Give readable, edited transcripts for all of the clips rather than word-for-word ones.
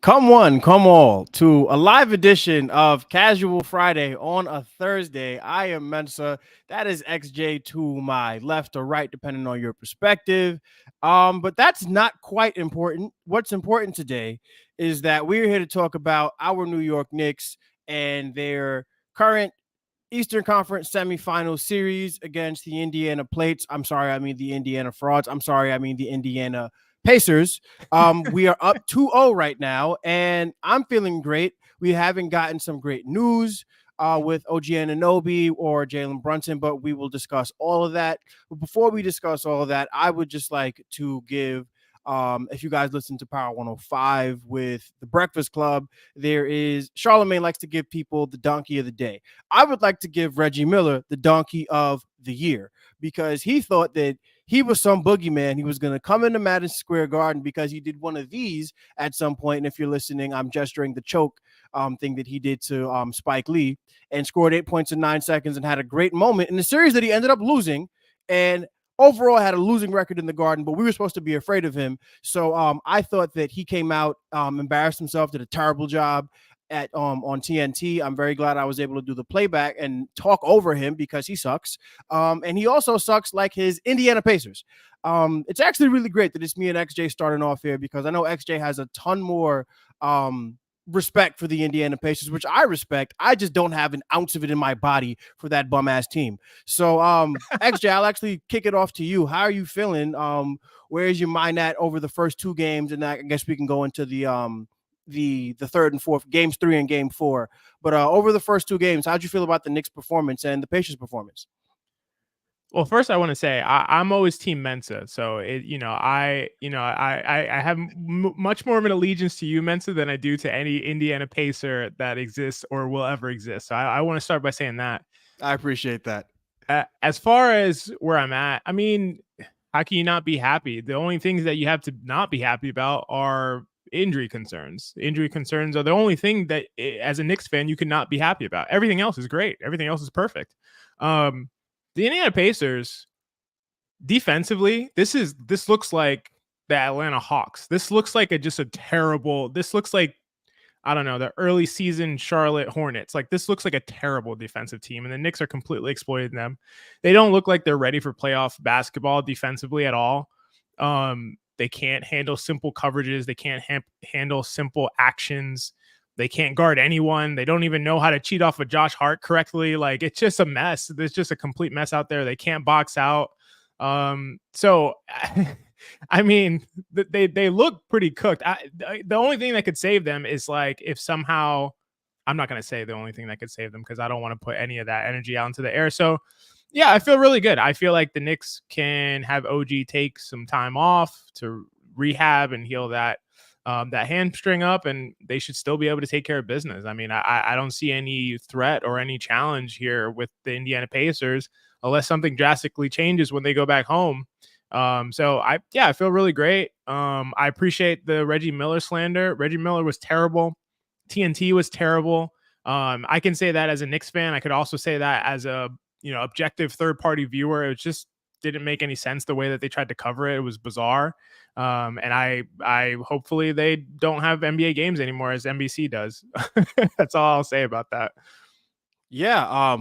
Come one, come all to a live edition of Casual Friday on a Thursday. I am Mensa. That is XJ to my left or right, depending on your perspective. But that's not quite important. What's important today is that we're here to talk about our New York Knicks and their current Eastern Conference semifinal series against the Indiana Plates. I'm sorry, I mean the Indiana Frauds. I'm sorry, I mean the Indiana Pacers. We are up 2-0 right now, and I'm feeling great. We haven't gotten some great news with OG Anunoby or Jalen Brunson, but we will discuss all of that. But before we discuss all of that, I would just like to give if you guys listen to Power 105 with the Breakfast Club, there is Charlemagne likes to give people the donkey of the day. I would like to give Reggie Miller the donkey of the year because he thought that he was some boogeyman. He was going to come into Madison Square Garden because he did one of these at some point. And if you're listening, I'm gesturing the choke thing that he did to Spike Lee and scored 8 points in 9 seconds and had a great moment in the series that he ended up losing. And overall had a losing record in the Garden, but we were supposed to be afraid of him. So I thought that he came out, embarrassed himself, did a terrible job at on TNT. I'm very glad I was able to do the playback and talk over him because he sucks. And he also sucks like his Indiana Pacers. It's actually really great that it's me and XJ starting off here because I know XJ has a ton more respect for the Indiana Pacers, which I respect. I just don't have an ounce of it in my body for that bum ass team. So XJ, I'll actually kick it off to you. How are you feeling? Where's your mind at over the first two games? And I guess we can go into the third and fourth, games 3 and game 4. But over the first two games, how'd you feel about the Knicks performance and the Pacers performance? Well, first I want to say I'm always Team Mensa, so I have much more of an allegiance to you, Mensa, than I do to any Indiana Pacer that exists or will ever exist. So I want to start by saying that. I appreciate that. As far as where I'm at, I mean, how can you not be happy? The only things that you have to not be happy about are injury concerns. Injury concerns are the only thing that, as a Knicks fan, you can not be happy about. Everything else is great. Everything else is perfect. The Indiana Pacers, defensively, this looks like the Atlanta Hawks. This looks like this looks like, I don't know, the early season Charlotte Hornets. Like, this looks like a terrible defensive team, and the Knicks are completely exploiting them. They don't look like they're ready for playoff basketball defensively at all. They can't handle simple coverages. They can't handle simple actions. They can't guard anyone. They don't even know how to cheat off of Josh Hart correctly. Like, it's just a mess. There's just a complete mess out there. They can't box out. So, I mean, they look pretty cooked. The only thing that could save them is, like, if somehow, I'm not going to say the only thing that could save them because I don't want to put any of that energy out into the air. So, yeah, I feel really good. I feel like the Knicks can have OG take some time off to rehab and heal that hamstring up, and they should still be able to take care of business. I mean, I don't see any threat or any challenge here with the Indiana Pacers unless something drastically changes when they go back home. So I feel really great. I appreciate the Reggie Miller slander. Reggie Miller was terrible. TNT was terrible. I can say that as a Knicks fan. I could also say that as a objective third-party viewer. It just didn't make any sense the way that they tried to cover it. It was bizarre. And I hopefully they don't have NBA games anymore as NBC does. That's all I'll say about that. Yeah.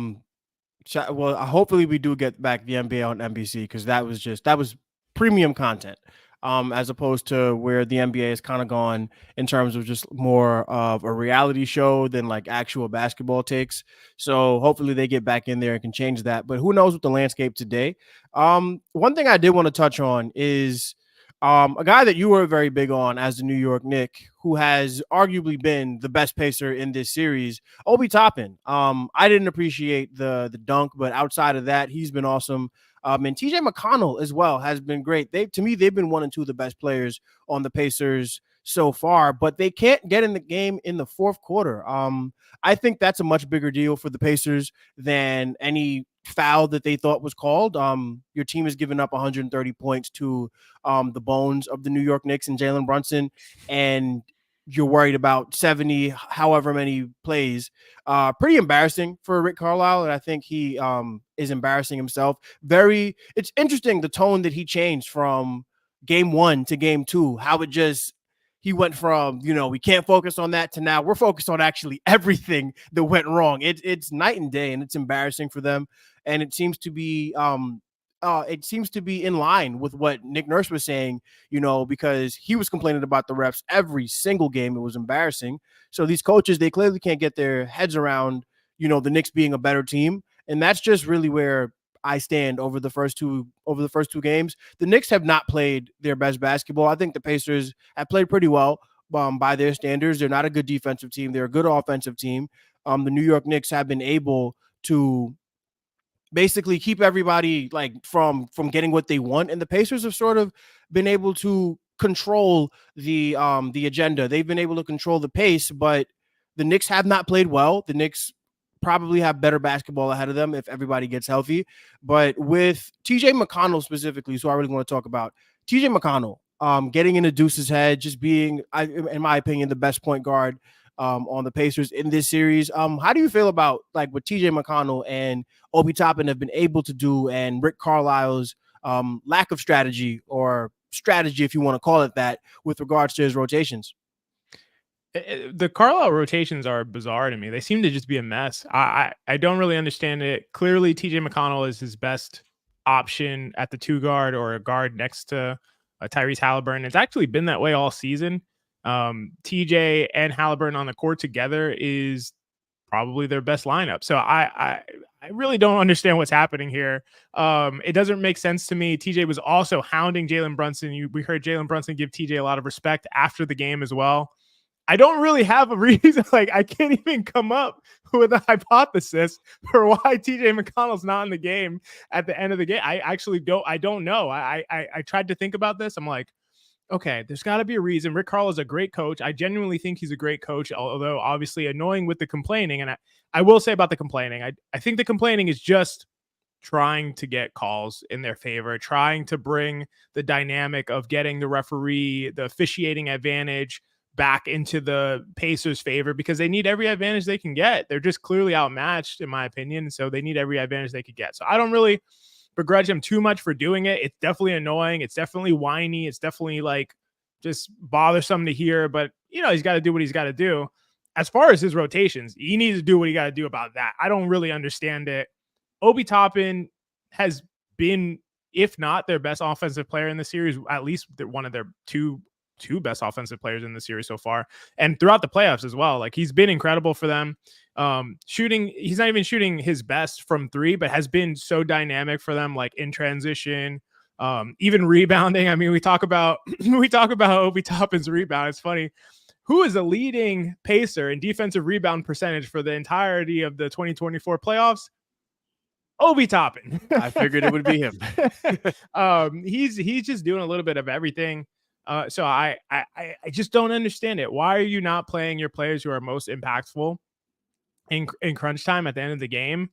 Well, hopefully we do get back the NBA on NBC because that was premium content. As opposed to where the NBA has kind of gone in terms of just more of a reality show than like actual basketball takes. So hopefully they get back in there and can change that. But who knows with the landscape today? One thing I did want to touch on is a guy that you were very big on as the New York Knick, who has arguably been the best pacer in this series, Obi Toppin. I didn't appreciate the dunk, but outside of that, he's been awesome. And TJ McConnell as well has been great. They've been 1 and 2 of the best players on the Pacers so far, but they can't get in the game in the fourth quarter. I think that's a much bigger deal for the Pacers than any foul that they thought was called. Your team has given up 130 points to the bones of the New York Knicks and Jalen Brunson, and you're worried about 70, however many plays. Pretty embarrassing for Rick Carlisle, and I think he is embarrassing himself. It's interesting the tone that he changed from game 1 to game 2, how it just he went from, we can't focus on that to now we're focused on actually everything that went wrong. It's night and day, and it's embarrassing for them. And it seems to be in line with what Nick Nurse was saying, because he was complaining about the refs every single game. It was embarrassing. So these coaches, they clearly can't get their heads around, the Knicks being a better team. And that's just really where I stand over the first two games. The Knicks have not played their best basketball. I think the Pacers have played pretty well by their standards. They're not a good defensive team. They're a good offensive team. The New York Knicks have been able to basically keep everybody like from getting what they want, and the Pacers have sort of been able to control the agenda. They've been able to control the pace, but the Knicks have not played well. The Knicks probably have better basketball ahead of them if everybody gets healthy. But with TJ McConnell specifically, so I really want to talk about TJ McConnell getting into Deuce's head, just being, in my opinion, the best point guard on the Pacers in this series. How do you feel about like what TJ McConnell and Obi Toppin have been able to do, and Rick Carlisle's lack of strategy, or strategy, if you want to call it that, with regards to his rotations? The Carlisle rotations are bizarre to me. They seem to just be a mess. I don't really understand it. Clearly, TJ McConnell is his best option at the 2 guard, or a guard next to Tyrese Halliburton. It's actually been that way all season. TJ and Halliburton on the court together is probably their best lineup. So I really don't understand what's happening here. It doesn't make sense to me. TJ was also hounding Jalen Brunson. We heard Jalen Brunson give TJ a lot of respect after the game as well. I don't really have a reason. Like, I can't even come up with a hypothesis for why TJ McConnell's not in the game at the end of the game. I actually don't. I don't know. I tried to think about this. I'm like, okay, there's got to be a reason. Rick Carlisle is a great coach. I genuinely think he's a great coach, although obviously annoying with the complaining. And I will say about the complaining, I think the complaining is just trying to get calls in their favor, trying to bring the dynamic of getting the referee, the officiating advantage back into the Pacers' favor, because they need every advantage they can get. They're just clearly outmatched, in my opinion. So they need every advantage they could get. So I don't really begrudge him too much for doing it. It's definitely annoying. It's definitely whiny. It's definitely like just bothersome to hear, but he's got to do what he's got to do. As far as his rotations, he needs to do what he got to do about that. I don't really understand it. Obi Toppin has been, if not their best offensive player in the series, at least one of their two best offensive players in the series so far, and throughout the playoffs as well. Like, he's been incredible for them. Shooting, he's not even shooting his best from 3, but has been so dynamic for them, like in transition, even rebounding. I mean, we talk about Obi Toppin's rebound. It's funny. Who is a leading Pacer in defensive rebound percentage for the entirety of the 2024 playoffs? Obi Toppin. I figured it would be him. He's just doing a little bit of everything. So I just don't understand it. Why are you not playing your players who are most impactful in crunch time at the end of the game?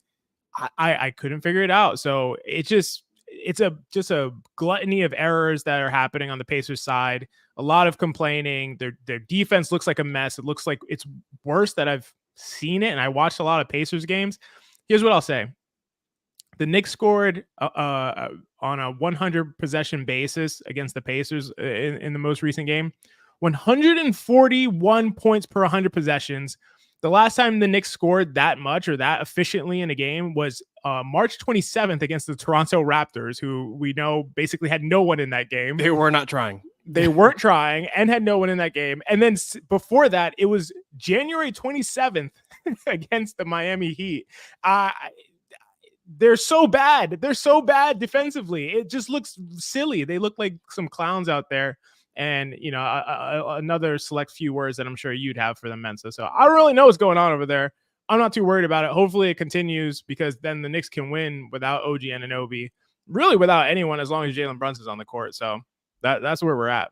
I couldn't figure it out. So it's a gluttony of errors that are happening on the Pacers side. A lot of complaining. Their defense looks like a mess. It looks like it's worse that I've seen it. And I watched a lot of Pacers games. Here's what I'll say. The Knicks scored on a 100 possession basis against the Pacers in the most recent game, 141 points per 100 possessions. The last time the Knicks scored that much or that efficiently in a game was March 27th against the Toronto Raptors, who we know basically had no one in that game. They were not trying. They weren't trying and had no one in that game. And then before that, it was January 27th against the Miami Heat. They're so bad. They're so bad defensively. It just looks silly. They look like some clowns out there. And, another select few words that I'm sure you'd have for them, Mensa. So I don't really know what's going on over there. I'm not too worried about it. Hopefully it continues, because then the Knicks can win without OG Anunoby, really without anyone, as long as Jalen Brunson's on the court. So that's where we're at.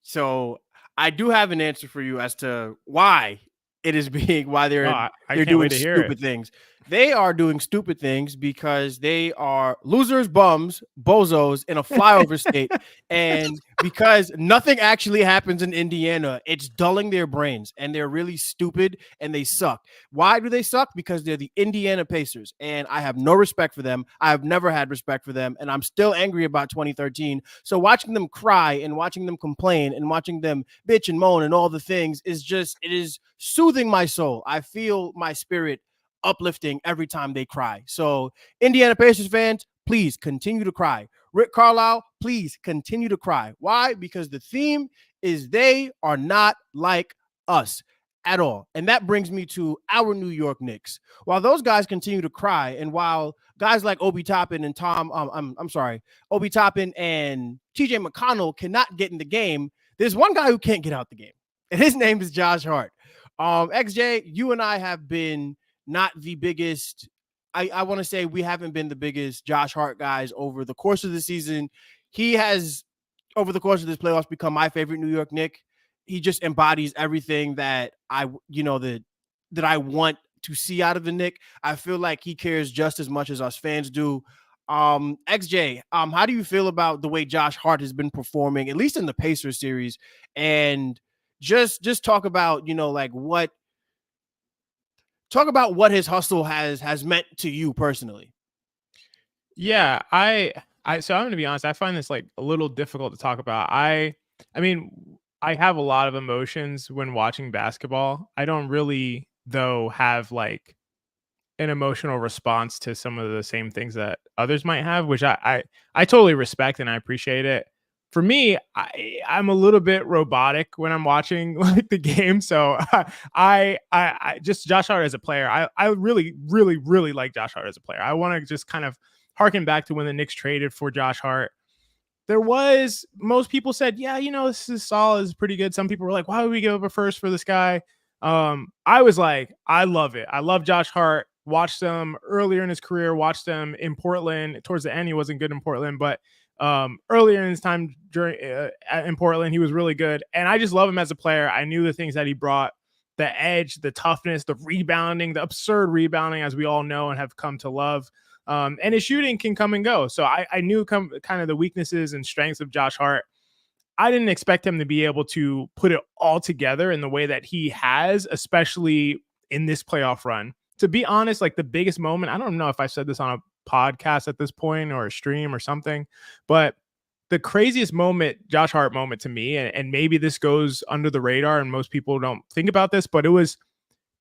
So I do have an answer for you as to why it is being, why they're doing stupid things. They are doing stupid things because they are losers, bums, bozos in a flyover state. And because nothing actually happens in Indiana, it's dulling their brains and they're really stupid and they suck. Why do they suck? Because they're the Indiana Pacers. And I have no respect for them. I have never had respect for them. And I'm still angry about 2013. So watching them cry and watching them complain and watching them bitch and moan and all the things it is soothing my soul. I feel my spirit uplifting every time they cry. So Indiana Pacers fans, please continue to cry. Rick Carlisle, please continue to cry. Why? Because the theme is they are not like us at all. And that brings me to our New York Knicks. While those guys continue to cry, and while guys like Obi Toppin and Obi Toppin and TJ McConnell cannot get in the game, there's one guy who can't get out the game, and his name is Josh Hart. XJ, you and I have been not the biggest. I want to say we haven't been the biggest Josh Hart guys over the course of the season. He has, over the course of this playoffs, become my favorite New York Knick. He just embodies everything that I want to see out of the Knick. I feel like he cares just as much as us fans do. XJ, how do you feel about the way Josh Hart has been performing, at least in the Pacers series? And just talk about, what his hustle has meant to you personally. Yeah, so I'm going to be honest, I find this like a little difficult to talk about. I mean, I have a lot of emotions when watching basketball. I don't really, though, have like an emotional response to some of the same things that others might have, which I totally respect and I appreciate it. For me, I'm a little bit robotic when I'm watching like the game. So I just Josh Hart as a player, I really, really, really like Josh Hart as a player. I want to just kind of harken back to when the Knicks traded for Josh Hart. Most people said, yeah, this is solid, is pretty good. Some people were like, why would we give up a first for this guy? I was like, I love it. I love Josh Hart. Watched them earlier in his career, watched them in Portland. Towards the end, he wasn't good in Portland, but earlier in his time in Portland, he was really good. And I just love him as a player. I knew the things that he brought, the edge, the toughness, the rebounding, the absurd rebounding, as we all know and have come to love. And his shooting can come and go. So I knew kind of the weaknesses and strengths of Josh Hart. I didn't expect him to be able to put it all together in the way that he has, especially in this playoff run. To be honest, like the biggest moment, I don't know if I said this on a podcast at this point or a stream or something, but the craziest moment, Josh Hart moment to me, and maybe this goes under the radar and most people don't think about this, but it was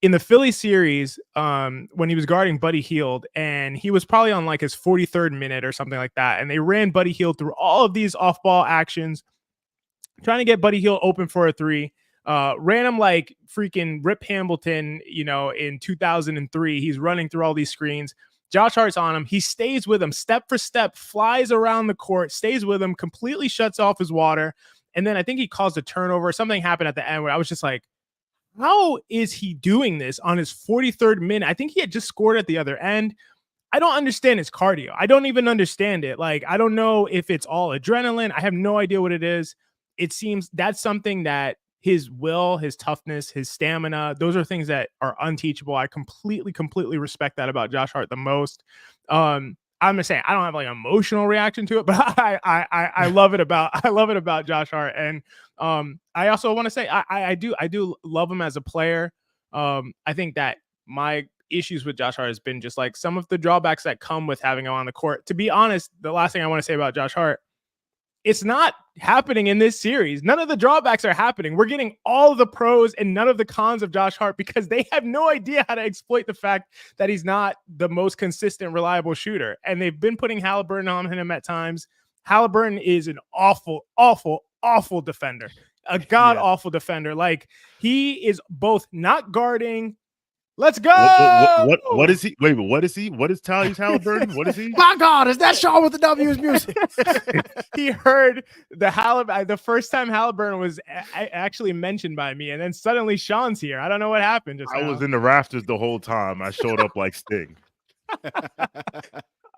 in the Philly series when he was guarding Buddy Hield, and he was probably on like his 43rd minute or something like that. And they ran Buddy Hield through all of these off-ball actions, trying to get Buddy Hield open for a three. Ran him like freaking Rip Hamilton, in 2003. He's running through all these screens. Josh Hart's on him. He stays with him step for step, flies around the court, stays with him, completely shuts off his water. And then I think he caused a turnover. Something happened at the end where I was just like, how is he doing this on his 43rd minute? I think he had just scored at the other end. I don't understand his cardio. I don't even understand it. Like, I don't know if it's all adrenaline. I have no idea what it is. It seems that's something that his will, his toughness, his stamina, those are things that are unteachable. I completely respect that about Josh Hart the most. I'm just saying, I don't have like an emotional reaction to it, but I love it about Josh Hart. And I also want to say I do love him as a player. I think that my issues with Josh Hart has been just like some of the drawbacks that come with having him on the court. To be honest, the last thing I want to say about Josh Hart, it's not happening in this series. None of the drawbacks are happening. We're getting all the pros and none of the cons of Josh Hart because they have no idea how to exploit the fact that he's not the most consistent, reliable shooter. And they've been putting Halliburton on him at times. Halliburton is an awful defender, a god-awful defender. Like, he is both not guarding. Let's go. What is he? Wait, what is he? What is Tyrese Halliburton? What is he? My God, is that Sean with the W's music? He heard the first time Halliburton was actually mentioned by me, and then suddenly Sean's here. I don't know what happened. I was in the rafters the whole time. I showed up like Sting.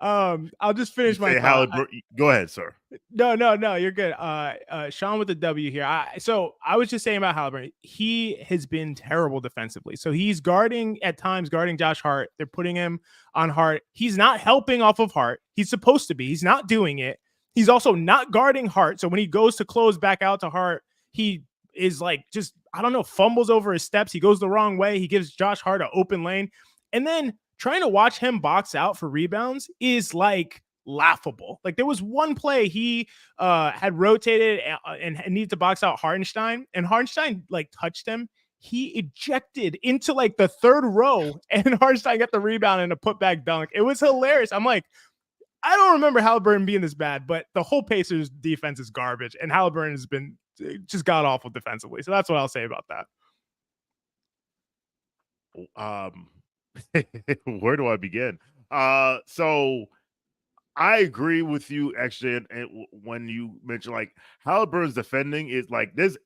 I'll just finish my Halliburton. Go ahead, sir. No, you're good. Sean with the W here. So I was just saying about Halliburton. He has been terrible defensively. So he's at times guarding Josh Hart. They're putting him on Hart. He's not helping off of Hart. He's supposed to be. He's not doing it. He's also not guarding Hart. So when he goes to close back out to Hart, he is like just, I don't know, fumbles over his steps. He goes the wrong way. He gives Josh Hart an open lane. And then trying to watch him box out for rebounds is like laughable. Like there was one play he had rotated and needed to box out Hartenstein, and Hartenstein like touched him. He ejected into like the third row, and Hartenstein got the rebound and a putback dunk. It was hilarious. I'm like, I don't remember Halliburton being this bad, but the whole Pacers defense is garbage, and Halliburton has been just god awful defensively. So that's what I'll say about that. Where do I begin? So I agree with you actually, and when you mention like Halliburton's defending is like there's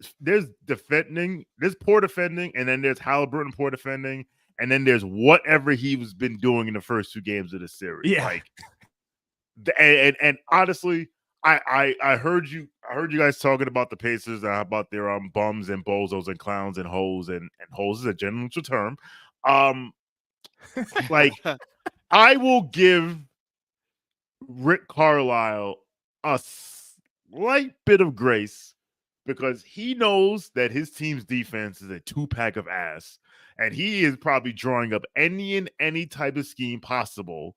defending, there's poor defending, and then there's Halliburton poor defending, and then there's whatever he's been doing in the first 2 games of the series. Yeah. Like, and honestly, I heard you guys talking about the Pacers and about their bums and bozos and clowns and hoes, and hoes is a general term. Like I will give Rick Carlisle a slight bit of grace because he knows that his team's defense is a 2-pack of ass, and he is probably drawing up any type of scheme possible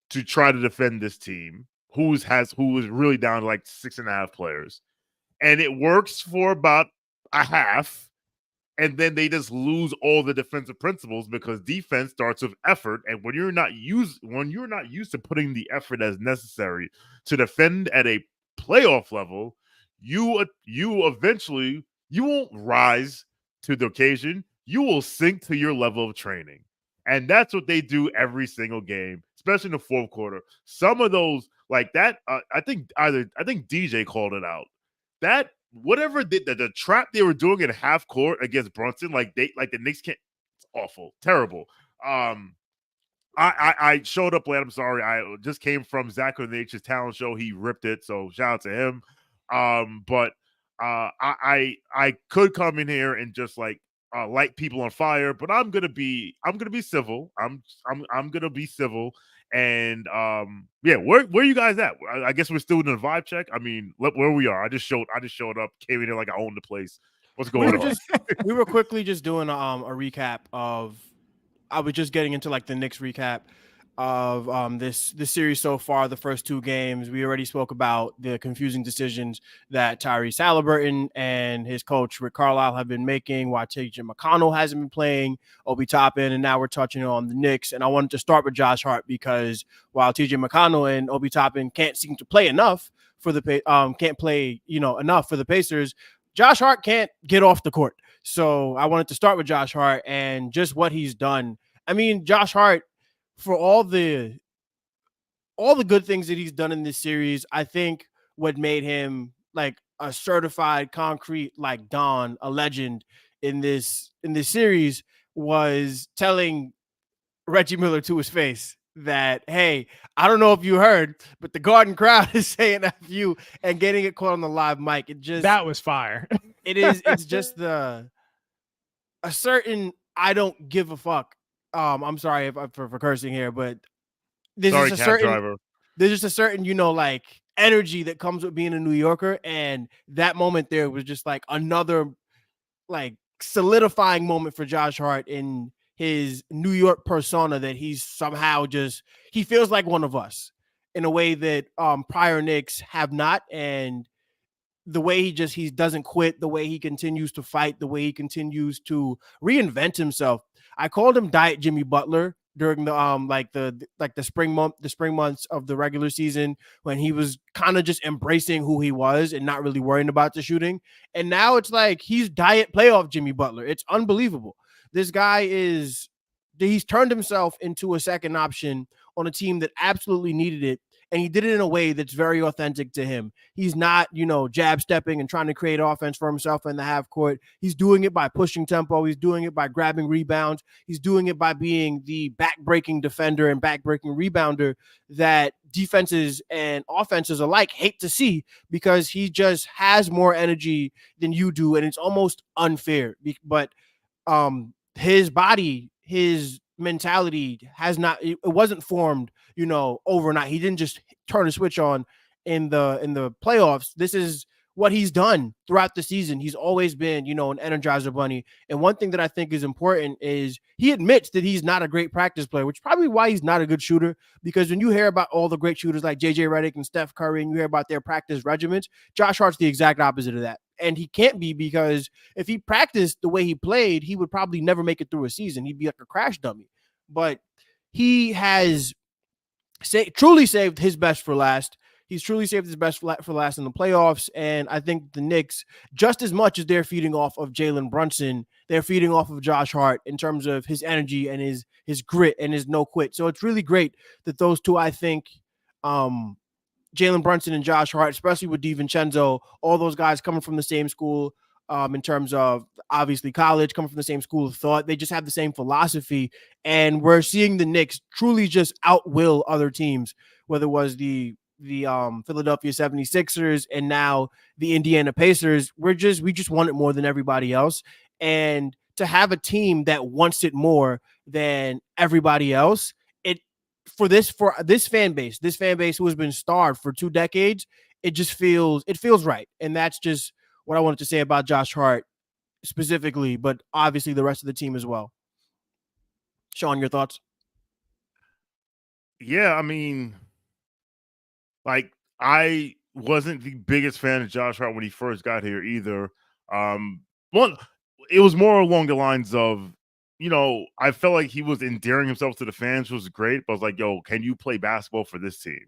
to try to defend this team who is really down to like 6.5 players, and it works for about a half. And then they just lose all the defensive principles because defense starts with effort. And when you're not used to putting the effort as necessary to defend at a playoff level, you eventually won't rise to the occasion. You will sink to your level of training. And that's what they do every single game, especially in the fourth quarter. Some of those like that, I think DJ called it out. That whatever the trap they were doing in half court against Brunson, like the Knicks can't. It's awful, terrible. I showed up late. I'm sorry. I just came from Zach Nature's talent show. He ripped it, so shout out to him. But I could come in here and just like light people on fire, but I'm gonna be civil. I'm gonna be civil. And yeah, where you guys at? I guess we're still in the vibe check. I mean, look where we are. I just showed up, came in here like I own the place. What's going on? We were quickly just doing a recap of. I was just getting into like the Knicks recap of this series so far. The first 2 games, we already spoke about the confusing decisions that Tyrese Halliburton and his coach Rick Carlisle have been making, while T.J. McConnell hasn't been playing, Obi Toppin, and now we're touching on the Knicks. And I wanted to start with Josh Hart because while T.J. McConnell and Obi Toppin can't seem to play enough for the enough for the Pacers, Josh Hart can't get off the court. So I wanted to start with Josh Hart and just what he's done. I mean, Josh Hart, for all the good things that he's done in this series, I think what made him like a certified concrete like Don, a legend in this series, was telling Reggie Miller to his face that, hey, I don't know if you heard, but the Garden crowd is saying F you, and getting it caught on the live mic. That was fire. It's just a certain I don't give a fuck. I'm sorry for cursing here, but there's just a certain, like energy that comes with being a New Yorker. And that moment there was just like another like solidifying moment for Josh Hart in his New York persona, that he's somehow he feels like one of us in a way that prior Knicks have not. And the way he doesn't quit, the way he continues to fight, the way he continues to reinvent himself. I called him Diet Jimmy Butler during the spring months of the regular season, when he was kind of just embracing who he was and not really worrying about the shooting. And now it's like he's Diet playoff Jimmy Butler. It's unbelievable. This guy he's turned himself into a second option on a team that absolutely needed it. and he did it in a way that's very authentic to him. He's not, jab stepping and trying to create offense for himself in the half court. He's doing it by pushing tempo. He's doing it by grabbing rebounds. He's doing it by being the back-breaking defender and back-breaking rebounder that defenses and offenses alike hate to see, because he just has more energy than you do, and it's almost unfair. But his body, his mentality it wasn't formed, overnight. He didn't just turn a switch on in the playoffs. This is what he's done throughout the season. He's always been, an energizer bunny. And one thing that I think is important is he admits that he's not a great practice player, which is probably why he's not a good shooter. Because when you hear about all the great shooters like JJ Redick and Steph Curry, and you hear about their practice regimens, Josh Hart's the exact opposite of that. And he can't be, because if he practiced the way he played, he would probably never make it through a season. He'd be like a crash dummy. But he has truly saved his best for last. He's truly saved his best for last in the playoffs. And I think the Knicks, just as much as they're feeding off of Jalen Brunson, they're feeding off of Josh Hart in terms of his energy and his grit and his no quit. So it's really great that those two, I think, Jalen Brunson and Josh Hart, especially with DiVincenzo, all those guys coming from the same school, in terms of obviously college, coming from the same school of thought. They just have the same philosophy. And we're seeing the Knicks truly just outwill other teams, whether it was the Philadelphia 76ers and now the Indiana Pacers. We just want it more than everybody else. And to have a team that wants it more than everybody else, for this fan base who has been starved for 2 decades, it feels right. And that's just what I wanted to say about Josh Hart specifically, but obviously the rest of the team as well. Sean, your thoughts? Yeah, I mean, like, I wasn't the biggest fan of Josh Hart when he first got here either. It was more along the lines of, I felt like he was endearing himself to the fans, which was great. But I was like, yo, can you play basketball for this team?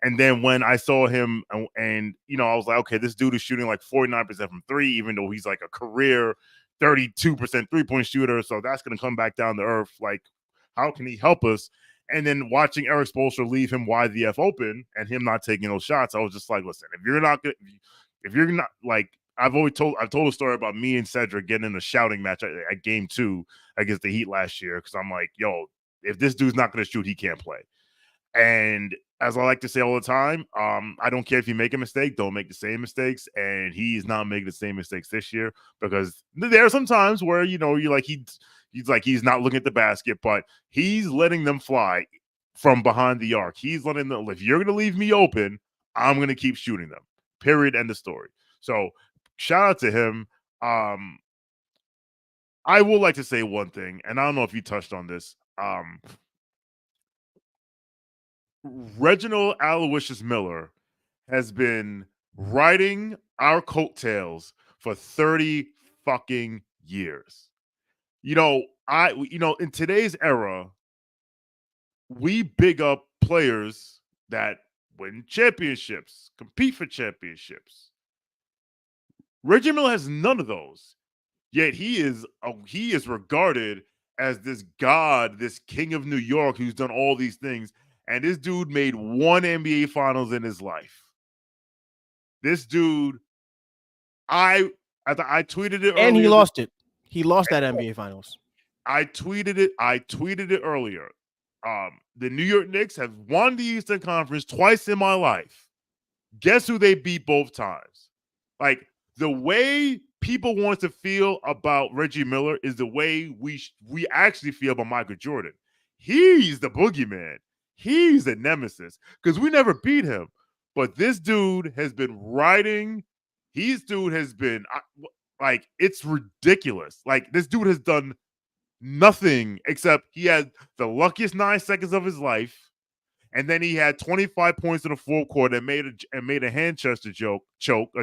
And then when I saw him and I was like, okay, this dude is shooting like 49% from three, even though he's like a career 32% three-point shooter. So that's going to come back down to earth. Like, how can he help us? And then watching Eric Spoelstra leave him wide the F open and him not taking those shots, I was just like, listen, if you're not like, I've told a story about me and Cedric getting in a shouting match at game 2 against the Heat last year. Cause I'm like, yo, if this dude's not going to shoot, he can't play. And as I like to say all the time, I don't care if you make a mistake, don't make the same mistakes. And he's not making the same mistakes this year, because there are some times where, you're like, he's not looking at the basket, but he's letting them fly from behind the arc. He's letting them, if you're going to leave me open, I'm going to keep shooting them. Period. End of story. So shout out to him. I would like to say one thing, and I don't know if you touched on this. Reginald Aloysius Miller has been riding our coattails for 30 fucking years. In today's era, we big up players that win championships, compete for championships. Reggie Miller has none of those, yet he is regarded as this god, this king of New York who's done all these things. And this dude made 1 NBA Finals in his life. This dude, I tweeted it earlier. And he lost it. He lost that NBA Finals. I tweeted it earlier. The New York Knicks have won the Eastern Conference twice in my life. Guess who they beat both times? Like, the way people want to feel about Reggie Miller is the way we actually feel about Michael Jordan. He's the boogeyman. He's a nemesis because we never beat him. But this dude has been riding. It's ridiculous. Like, this dude has done nothing except he had the luckiest 9 seconds of his life. And then he had 25 points in the full court and made a hand gesture a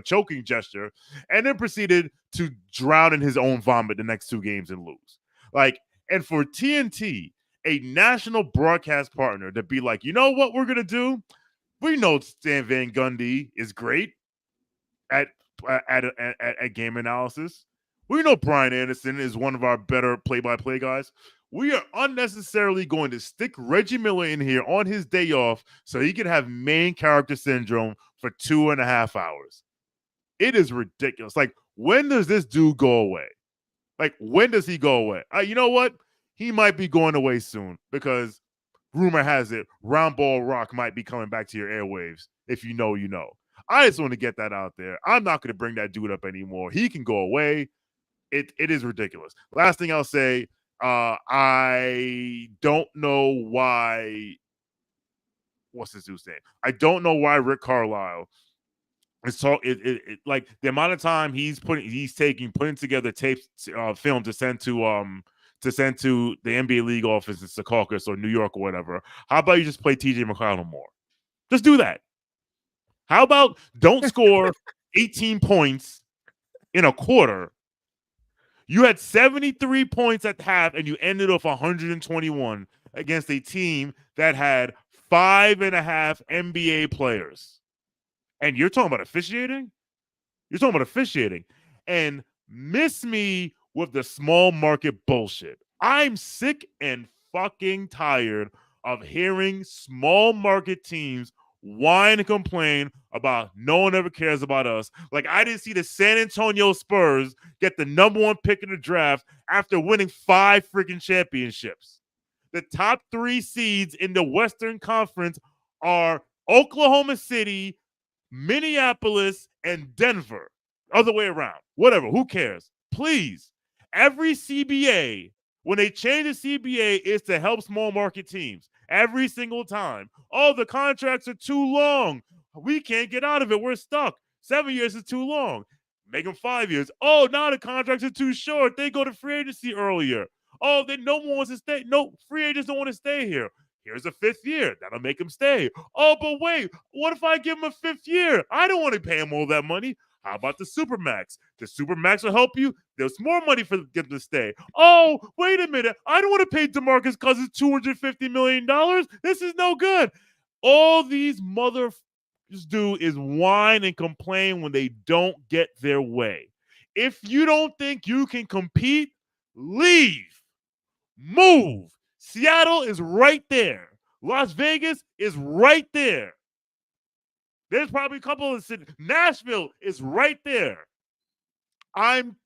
choking gesture, and then proceeded to drown in his own vomit the next 2 games and lose. Like, and for TNT, a national broadcast partner, to be like, you know what we're gonna do? We know Stan Van Gundy is great at game analysis. We know Brian Anderson is one of our better play-by-play guys. We are unnecessarily going to stick Reggie Miller in here on his day off so he can have main character syndrome for 2.5 hours. It is ridiculous. Like, when does this dude go away? Like, when does he go away? You know what? He might be going away soon because rumor has it Round Ball Rock might be coming back to your airwaves. If you know, you know. I just want to get that out there. I'm not going to bring that dude up anymore. He can go away. It is ridiculous. Last thing I'll say, I don't know why. What's this dude's name? I don't know why Rick Carlisle is like the amount of time he's putting together tapes, film to send to the NBA league office in Secaucus or New York or whatever. How about you just play TJ McConnell more? Just do that. How about don't score 18 points in a quarter? You had 73 points at half, and you ended off 121 against a team that had 5.5 NBA players. And you're talking about officiating? You're talking about officiating. And miss me with the small market bullshit. I'm sick and fucking tired of hearing small market teams whine and complain about no one ever cares about us. Like, I didn't see the San Antonio Spurs get the number 1 pick in the draft after winning 5 freaking championships. The top 3 seeds in the Western Conference are Oklahoma City, Minneapolis, and Denver. Other way around. Whatever. Who cares? Please. Every CBA, when they change the CBA, is to help small market teams. Every single time. Oh, the contracts are too long. We can't get out of it. We're stuck. 7 years is too long. Make them 5 years. Oh, now the contracts are too short. They go to free agency earlier. Oh, then no one wants to stay. No, free agents don't want to stay here. Here's a 5th year. That'll make them stay. Oh, but wait. What if I give them a 5th year? I don't want to pay them all that money. How about the Supermax? The Supermax will help you. There's more money for them to stay. Oh, wait a minute. I don't want to pay DeMarcus Cousins $250 million. This is no good. All these motherfuckers do is whine and complain when they don't get their way. If you don't think you can compete, leave. Move. Seattle is right there. Las Vegas is right there. There's probably a couple of cities. Nashville is right there. I'm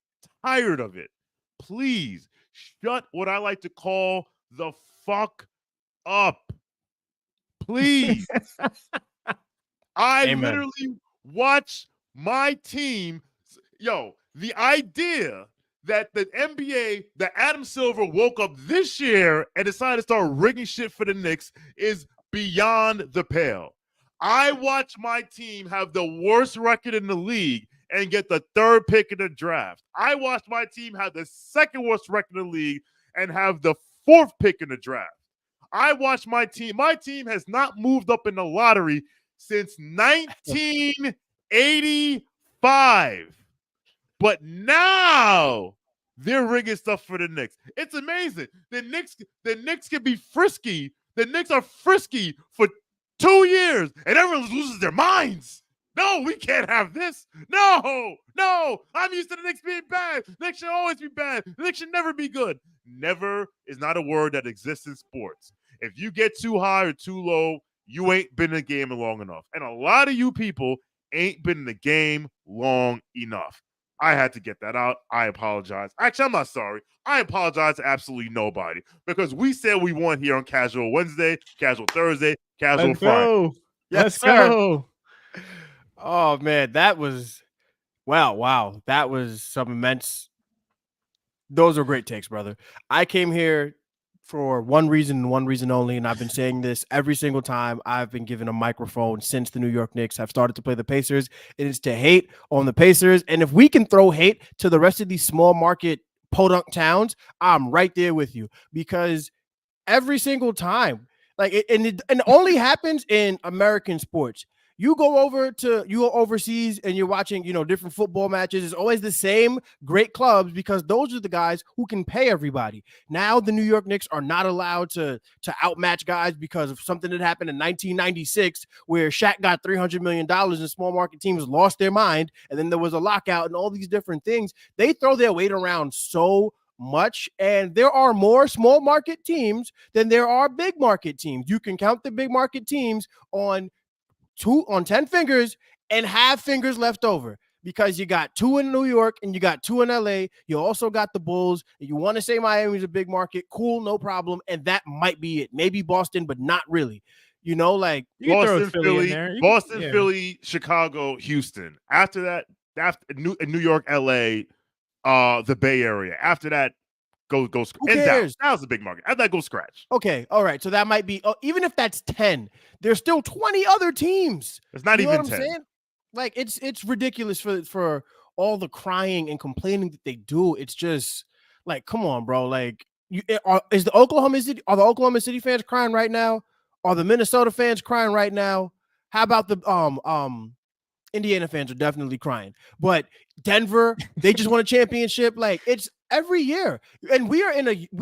tired of it. Please shut what I like to call the fuck up. Please. I literally watch my team. Yo, the idea that the NBA, that Adam Silver woke up this year and decided to start rigging shit for the Knicks is beyond the pale. I watch my team have the worst record in the league and get the 3rd pick in the draft. I watched my team have the 2nd worst record in the league and have the 4th pick in the draft. I watched my team. My team has not moved up in the lottery since 1985. But now they're rigging stuff for the Knicks. It's amazing. The Knicks can be frisky. The Knicks are frisky for 2 years, and everyone loses their minds. No, we can't have this. No. I'm used to the Knicks being bad. The Knicks should always be bad. The Knicks should never be good. Never is not a word that exists in sports. If you get too high or too low, you ain't been in the game long enough. And a lot of you people ain't been in the game long enough. I had to get that out. I apologize. Actually, I'm not sorry. I apologize to absolutely nobody because we said we won here on Casual Wednesday, Casual Thursday, Casual Friday. Let's go. Oh, man, that was wow. That was some immense. Those are great takes, brother. I came here for one reason and one reason only, and I've been saying this every single time I've been given a microphone since the New York Knicks have started to play the Pacers. It is to hate on the Pacers, and if we can throw hate to the rest of these small market podunk towns, I'm right there with you because every single time, like, it only happens in American sports. You go overseas and you're watching, different football matches. It's always the same great clubs because those are the guys who can pay everybody. Now the New York Knicks are not allowed to outmatch guys because of something that happened in 1996 where Shaq got $300 million and small market teams lost their mind. And then there was a lockout and all these different things. They throw their weight around so much, and there are more small market teams than there are big market teams. You can count the big market teams on 10 fingers and have fingers left over, because you got 2 in New York and you got 2 in LA. You also got the Bulls. You want to say Miami's a big market, cool, no problem. And that might be it. Maybe Boston, but not really. You know, like You can throw Boston, Philly in there. Boston, Philly, Chicago, Houston. After that, New York, LA, the Bay Area. After that, go. Who cares? Dallas is a big market. After that, go scratch. Okay, all right. So that might be, even if that's 10, there's still 20 other teams. It's not even 10. Saying? Like it's ridiculous for all the crying and complaining that they do. It's just like, come on, bro. Like, are the Oklahoma City fans crying right now? Are the Minnesota fans crying right now? How about the Indiana fans are definitely crying. But Denver, they just won a championship. Like, it's every year. And we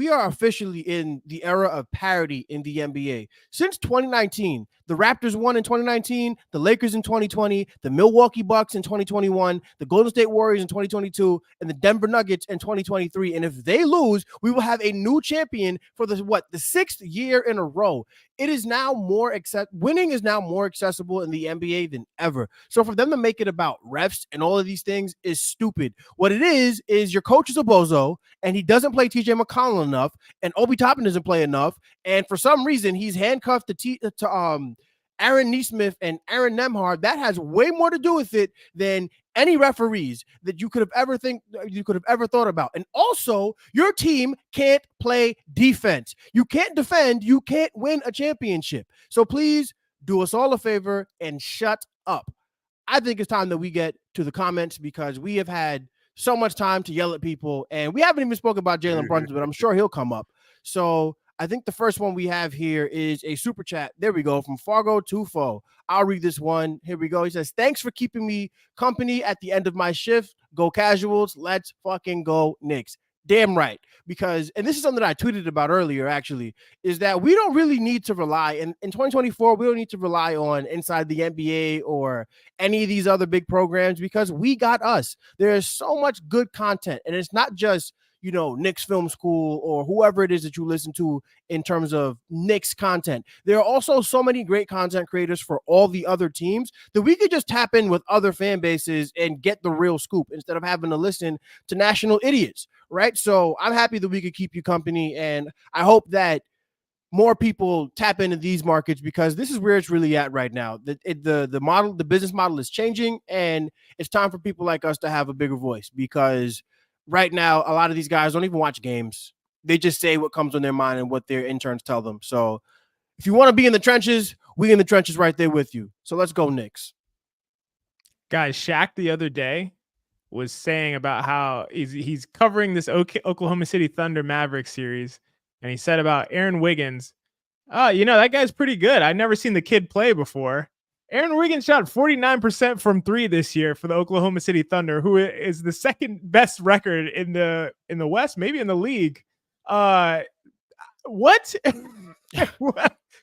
are officially in the era of parity in the NBA. Since 2019, the Raptors won in 2019, the Lakers in 2020, the Milwaukee Bucks in 2021, the Golden State Warriors in 2022, and the Denver Nuggets in 2023. And if they lose, we will have a new champion for the 6th year in a row. It is now winning is now more accessible in the NBA than ever. So for them to make it about refs and all of these things is stupid. What it is your coach is a bozo, and he doesn't play TJ McConnell enough, and Obi Toppin doesn't play enough, and for some reason he's handcuffed to Aaron Nesmith and Aaron Nemhard. That has way more to do with it than any referees that you could have ever thought about. And also, your team can't play defense. You can't defend. You can't win a championship. So please do us all a favor and shut up. I think it's time that we get to the comments, because we have had so much time to yell at people, and we haven't even spoken about Jalen Brunson, but I'm sure he'll come up. So I think the first one we have here is a super chat. There we go, from Fargo Tufo. I'll read this one. Here we go. He says, thanks for keeping me company at the end of my shift. Go Casuals. Let's fucking go Knicks. Damn right. Because, and this is something that I tweeted about earlier, actually, is that we don't really need to rely, in 2024, we don't need to rely on Inside the NBA or any of these other big programs, because we got us. There is so much good content, and it's not just, Knicks Film School or whoever it is that you listen to in terms of Knicks content. There are also so many great content creators for all the other teams that we could just tap in with other fan bases and get the real scoop instead of having to listen to national idiots, right? So I'm happy that we could keep you company, and I hope that more people tap into these markets, because this is where it's really at right now. The business model is changing, and it's time for people like us to have a bigger voice, because right now, a lot of these guys don't even watch games. They just say what comes on their mind and what their interns tell them. So if you want to be in the trenches, we in the trenches right there with you. So let's go Knicks. Guys, Shaq the other day was saying about how he's covering this Oklahoma City Thunder Mavericks series, and he said about Aaron Wiggins, that guy's pretty good. I've never seen the kid play before. Aaron Wiggins shot 49% from 3 this year for the Oklahoma City Thunder, who is the second best record in the West, maybe in the league. What?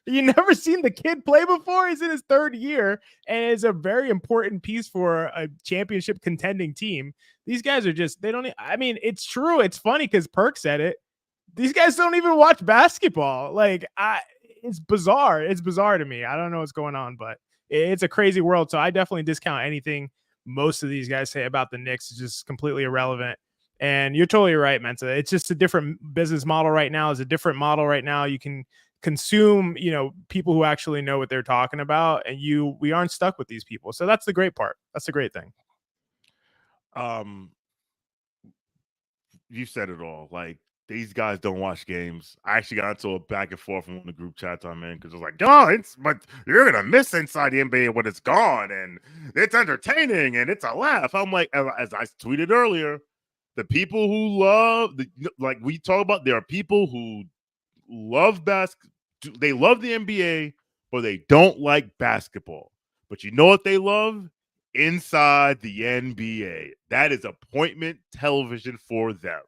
You never seen the kid play before? He's in his 3rd year and is a very important piece for a championship contending team. These guys are just, it's true. It's funny because Perk said it. These guys don't even watch basketball. It's bizarre. It's bizarre to me. I don't know what's going on, but it's a crazy world. So I definitely discount anything most of these guys say about the Knicks. Is just completely irrelevant. And you're totally right, Mensa. It's just a different business model right now. It's a different model right now. You can consume, people who actually know what they're talking about, and we aren't stuck with these people. So that's the great part. That's the great thing. You said it all. Like, these guys don't watch games. I actually got into a back and forth in one of the group chats I'm in, because it was like, but you're gonna miss Inside the NBA when it's gone, and it's entertaining and it's a laugh. I'm like, as I tweeted earlier, the people who love like we talk about, there are people who love basketball. They love the NBA, but they don't like basketball. But you know what they love? Inside the NBA. That is appointment television for them.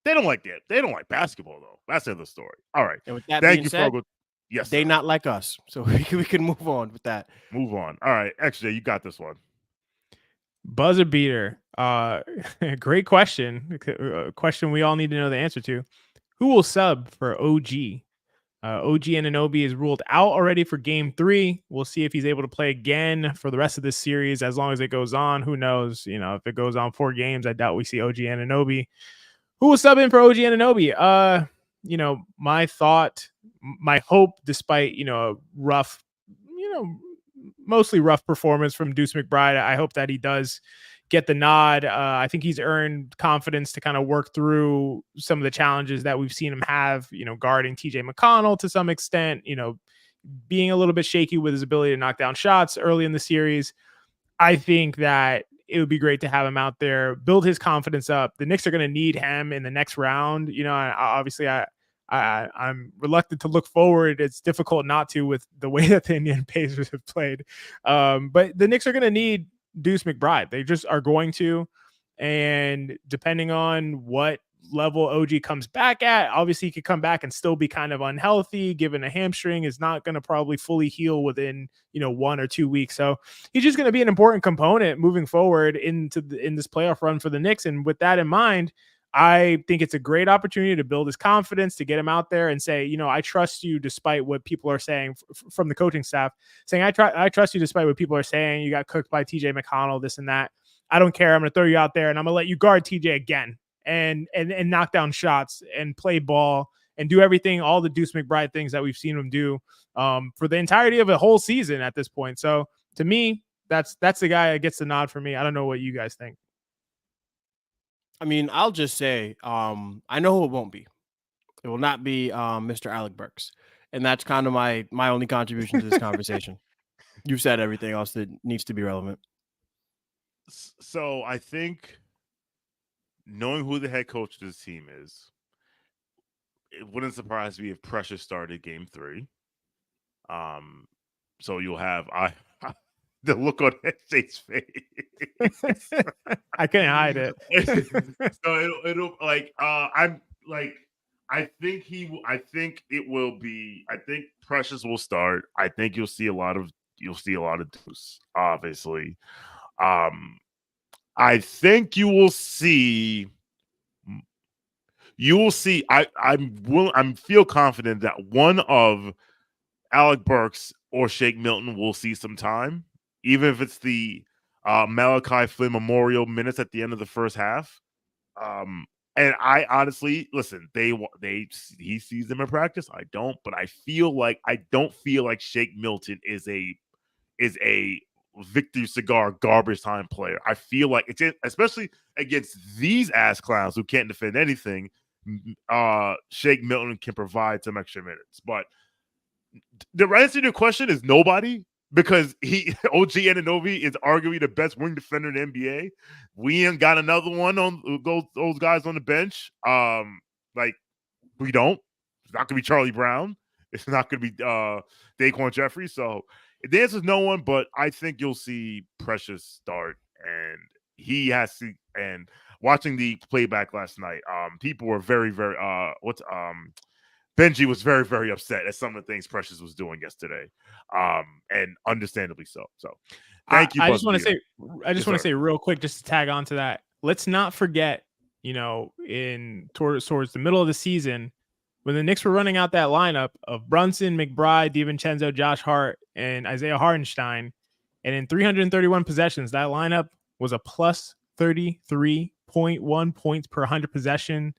They don't like that. They don't like basketball, though. That's the other story. All right. And with that Thank being you, said, Fogo. Yes, they sir. not like us. So we can move on with that. Move on. All right. XJ, you got this one. Buzzer beater. Great question. A question we all need to know the answer to. Who will sub for OG? OG Anunoby is ruled out already for game 3. We'll see if he's able to play again for the rest of this series as long as it goes on. Who knows? If it goes on 4 games, I doubt we see OG Anunoby. Who will sub in for OG Anunoby? My hope, despite, a rough, mostly rough performance from Deuce McBride, I hope that he does get the nod. I think he's earned confidence to kind of work through some of the challenges that we've seen him have, guarding TJ McConnell to some extent, being a little bit shaky with his ability to knock down shots early in the series. I think that it would be great to have him out there, build his confidence up. The Knicks are going to need him in the next round. I'm reluctant to look forward. It's difficult not to with the way that the Indiana Pacers have played. But the Knicks are going to need Deuce McBride. They just are going to. And depending on what level OG comes back at, obviously he could come back and still be kind of unhealthy, given a hamstring is not going to probably fully heal within 1 or 2 weeks. So he's just going to be an important component moving forward in this playoff run for the Knicks. And with that in mind, I think it's a great opportunity to build his confidence, to get him out there and say, I trust you despite what people are saying from the coaching staff, saying, I trust you despite what people are saying. You got cooked by TJ McConnell, this and that. I don't care. I'm going to throw you out there and I'm going to let you guard TJ again and knock down shots and play ball and do everything, all the Deuce McBride things that we've seen him do for the entirety of a whole season at this point. So to me, that's the guy that gets the nod for me. I don't know what you guys think. I mean, I'll just say, I know who it won't be. It will not be Mr. Alec Burks. And that's kind of my only contribution to this conversation. You've said everything else that needs to be relevant. So I think knowing who the head coach of this team is, it wouldn't surprise me if Precious started game 3. So you'll have the look on SJ's face. I can't hide it. So it'll I think it will be. I think Precious will start. I think you'll see a lot of Deuce, obviously. I think you will see. I'm feel confident that one of Alec Burks or Shake Milton will see some time, even if it's the Malachi Flynn Memorial minutes at the end of the first half. And I honestly, listen, he sees them in practice. I don't, but I don't feel like Shake Milton is a Victor Cigar garbage time player. I feel like especially against these ass clowns who can't defend anything. Shake Milton can provide some extra minutes, but the answer to your question is nobody, because OG Anunoby is arguably the best wing defender in the NBA. We ain't got another one on those guys on the bench. We don't. It's not gonna be Charlie Brown. It's not gonna be Daquan Jeffrey. So the answer is no one. But I think you'll see Precious start, and he has to. And watching the playback last night, people were very, very Benji was very, very upset at some of the things Precious was doing yesterday, and understandably so. So, thank you. I just want to say real quick, just to tag on to that. Let's not forget, towards the middle of the season, when the Knicks were running out that lineup of Brunson, McBride, DiVincenzo, Josh Hart, and Isaiah Hartenstein, and in 331 possessions, that lineup was a plus 33.1 points per 100 possession.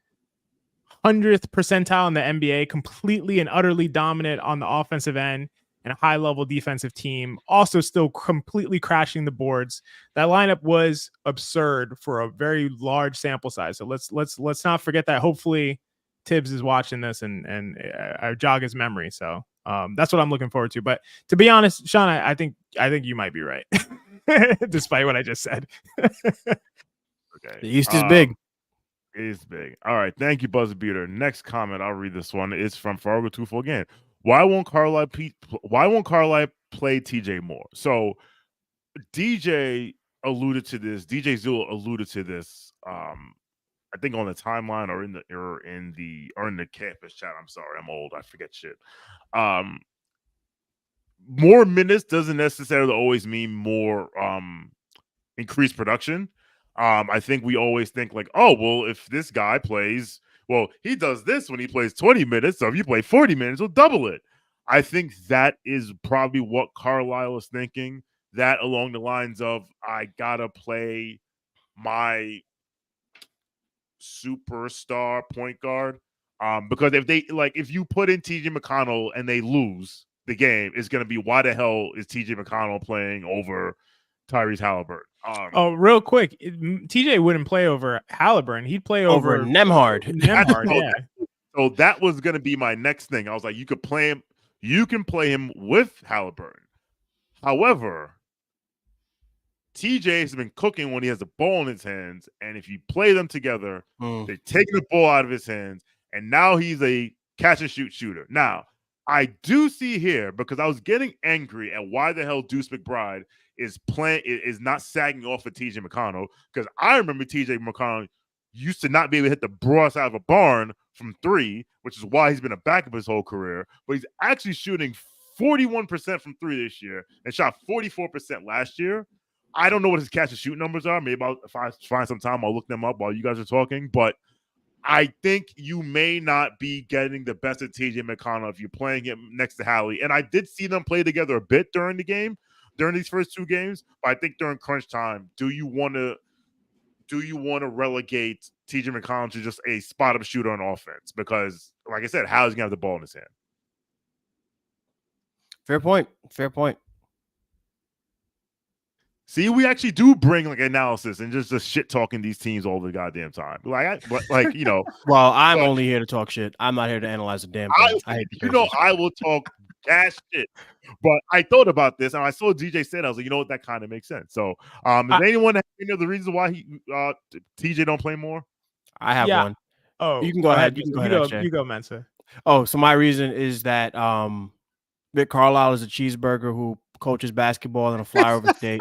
100th percentile in the NBA, completely and utterly dominant on the offensive end, and a high-level defensive team, also still completely crashing the boards. That lineup was absurd for a very large sample size. So let's not forget that. Hopefully, Tibbs is watching this and jog his memory. So that's what I'm looking forward to. But to be honest, Sean, I think you might be right, despite what I just said. Okay, the East is big. It is big. All right. Thank you, Buzzer Beater. Next comment, I'll read this one. It's from Fargo 24 again. Why won't Carlisle play TJ more? So DJ alluded to this. DJ Zula alluded to this. I think on the timeline or in the campus chat. I'm sorry, I'm old. I forget shit. More minutes doesn't necessarily always mean more increased production. I think we always think like, oh, well, if this guy plays, well, he does this when he plays 20 minutes. So if you play 40 minutes, he'll double it. I think that is probably what Carlisle is thinking. That along the lines of, I gotta play my superstar point guard. Because if you put in TJ McConnell and they lose the game, it's gonna be, why the hell is TJ McConnell playing over Tyrese Halliburton? Real quick, TJ wouldn't play over Halliburton. He'd play over Nembhard. Yeah. So that was going to be my next thing. I was like, you can play him with Halliburton. However, TJ has been cooking when he has the ball in his hands, and if you play them together, they're taking the ball out of his hands, and now he's a catch and shoot shooter. Now, I do see here, because I was getting angry at why the hell Deuce McBride is not sagging off of TJ McConnell, because I remember TJ McConnell used to not be able to hit the broad side of a barn from three, which is why he's been a backup his whole career. But he's actually shooting 41% from three this year and shot 44% last year. I don't know what his catch and shoot numbers are. Maybe if I find some time, I'll look them up while you guys are talking. But I think you may not be getting the best of TJ McConnell if you're playing him next to Hallie. And I did see them play together a bit during the game, during these first two games. But I think during crunch time, do you want to relegate TJ McConnell to just a spot-up shooter on offense? Because, like I said, Hallie's going to have the ball in his hand. Fair point. Fair point. See, we actually do bring like analysis and just shit talking these teams all the goddamn time. You know. Well, I'm only here to talk shit. I'm not here to analyze a damn thing. I will talk gas shit. But I thought about this and I saw DJ said, I was like, you know what, that kind of makes sense. So, is anyone have any of the reasons why TJ don't play more? I have one. Oh, you can go ahead. You go, Mensa. Oh, so my reason is that Rick Carlisle is a cheeseburger who coaches basketball in a flyover state,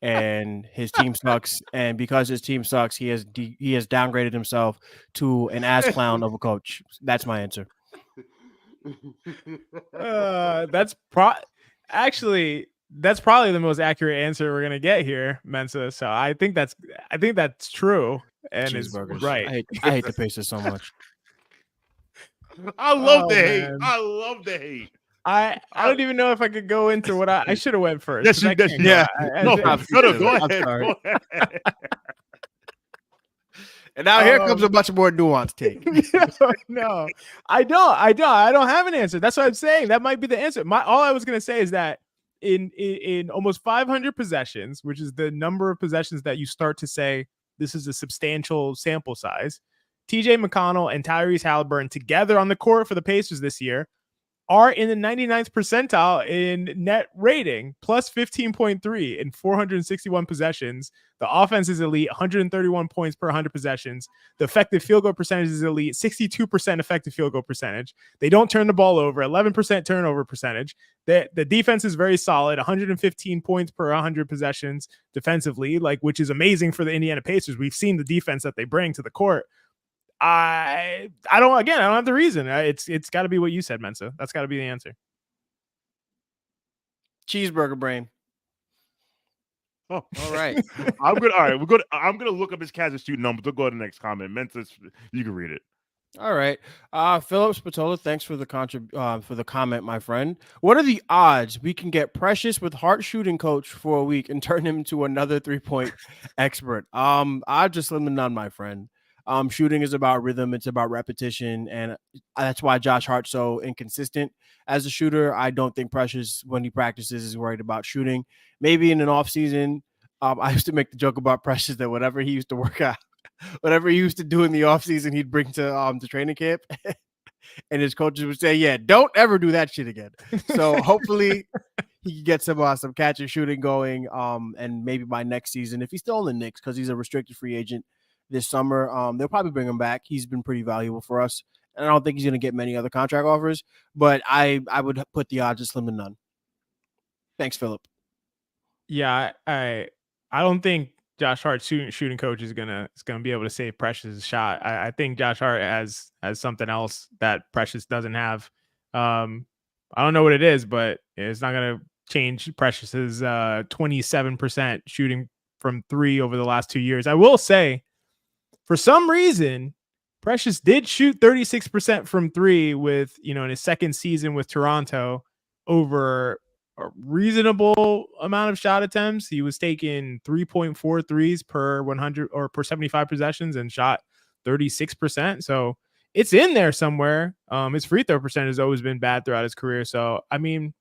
and his team sucks. And because his team sucks, he has downgraded himself to an ass clown of a coach. That's my answer. That's probably the most accurate answer we're gonna get here, Mensa. So I think that's true. And it's right. I hate the Pacers so much. I love the hate. I love the hate. I don't even know if I could go into what I should have went first. Yes, you did. Yeah. No, go ahead. And now here comes a much more nuanced take. No, I don't have an answer. That's what I'm saying. That might be the answer. All I was gonna say is that in almost 500 possessions, which is the number of possessions that you start to say this is a substantial sample size, TJ McConnell and Tyrese Halliburton together on the court for the Pacers this year are in the 99th percentile in net rating, plus 15.3 in 461 possessions. The offense is elite, 131 points per 100 possessions. The effective field goal percentage is elite, 62% effective field goal percentage. They don't turn the ball over, 11% turnover percentage. The defense is very solid, 115 points per 100 possessions defensively, which is amazing for the Indiana Pacers. We've seen the defense that they bring to the court. I don't have the reason. It's got to be what you said, Mensa. That's got to be the answer. Cheeseburger brain. Oh, all right. I'm gonna look up his catch and shoot numbers. We'll go to the next comment. Mensa, you can read it. All right. Philip Spatola, thanks for the comment, my friend. What are the odds we can get Precious with Hart shooting coach for a week and turn him into another 3-point expert? I just slim to none, my friend. Shooting is about rhythm. It's about repetition. And that's why Josh Hart's so inconsistent as a shooter. I don't think Precious, when he practices, is worried about shooting. Maybe in an off season, I used to make the joke about Precious that whatever he used to work out, whatever he used to do in the off season, he'd bring to training camp. And his coaches would say, yeah, don't ever do that shit again. So hopefully he can get some catch and shooting going. And maybe by next season, if he's still in the Knicks, because he's a restricted free agent this summer, they'll probably bring him back. He's been pretty valuable for us. And I don't think he's going to get many other contract offers, but I would put the odds as slim to none. Thanks, Philip. Yeah, I don't think Josh Hart shooting coach is gonna be able to save Precious' shot. I think Josh Hart has something else that Precious doesn't have. I don't know what it is, but it's not gonna change Precious's 27% shooting from three over the last 2 years. I will say, for some reason, Precious did shoot 36% from three with, in his second season with Toronto over a reasonable amount of shot attempts. He was taking 3.4 threes per 100 or per 75 possessions and shot 36%. So it's in there somewhere. His free throw percentage has always been bad throughout his career. So, I mean,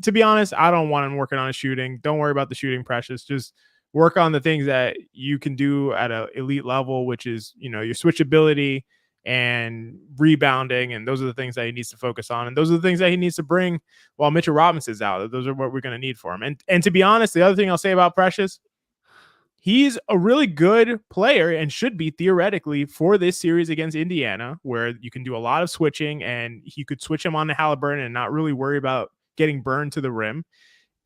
to be honest, I don't want him working on his shooting. Don't worry about the shooting, Precious. Just work on the things that you can do at an elite level, which is, your switchability and rebounding. And those are the things that he needs to focus on. And those are the things that he needs to bring while Mitchell Robinson's out. Those are what we're going to need for him. And to be honest, the other thing I'll say about Precious, he's a really good player and should be theoretically for this series against Indiana, where you can do a lot of switching and he could switch him on to Halliburton and not really worry about getting burned to the rim.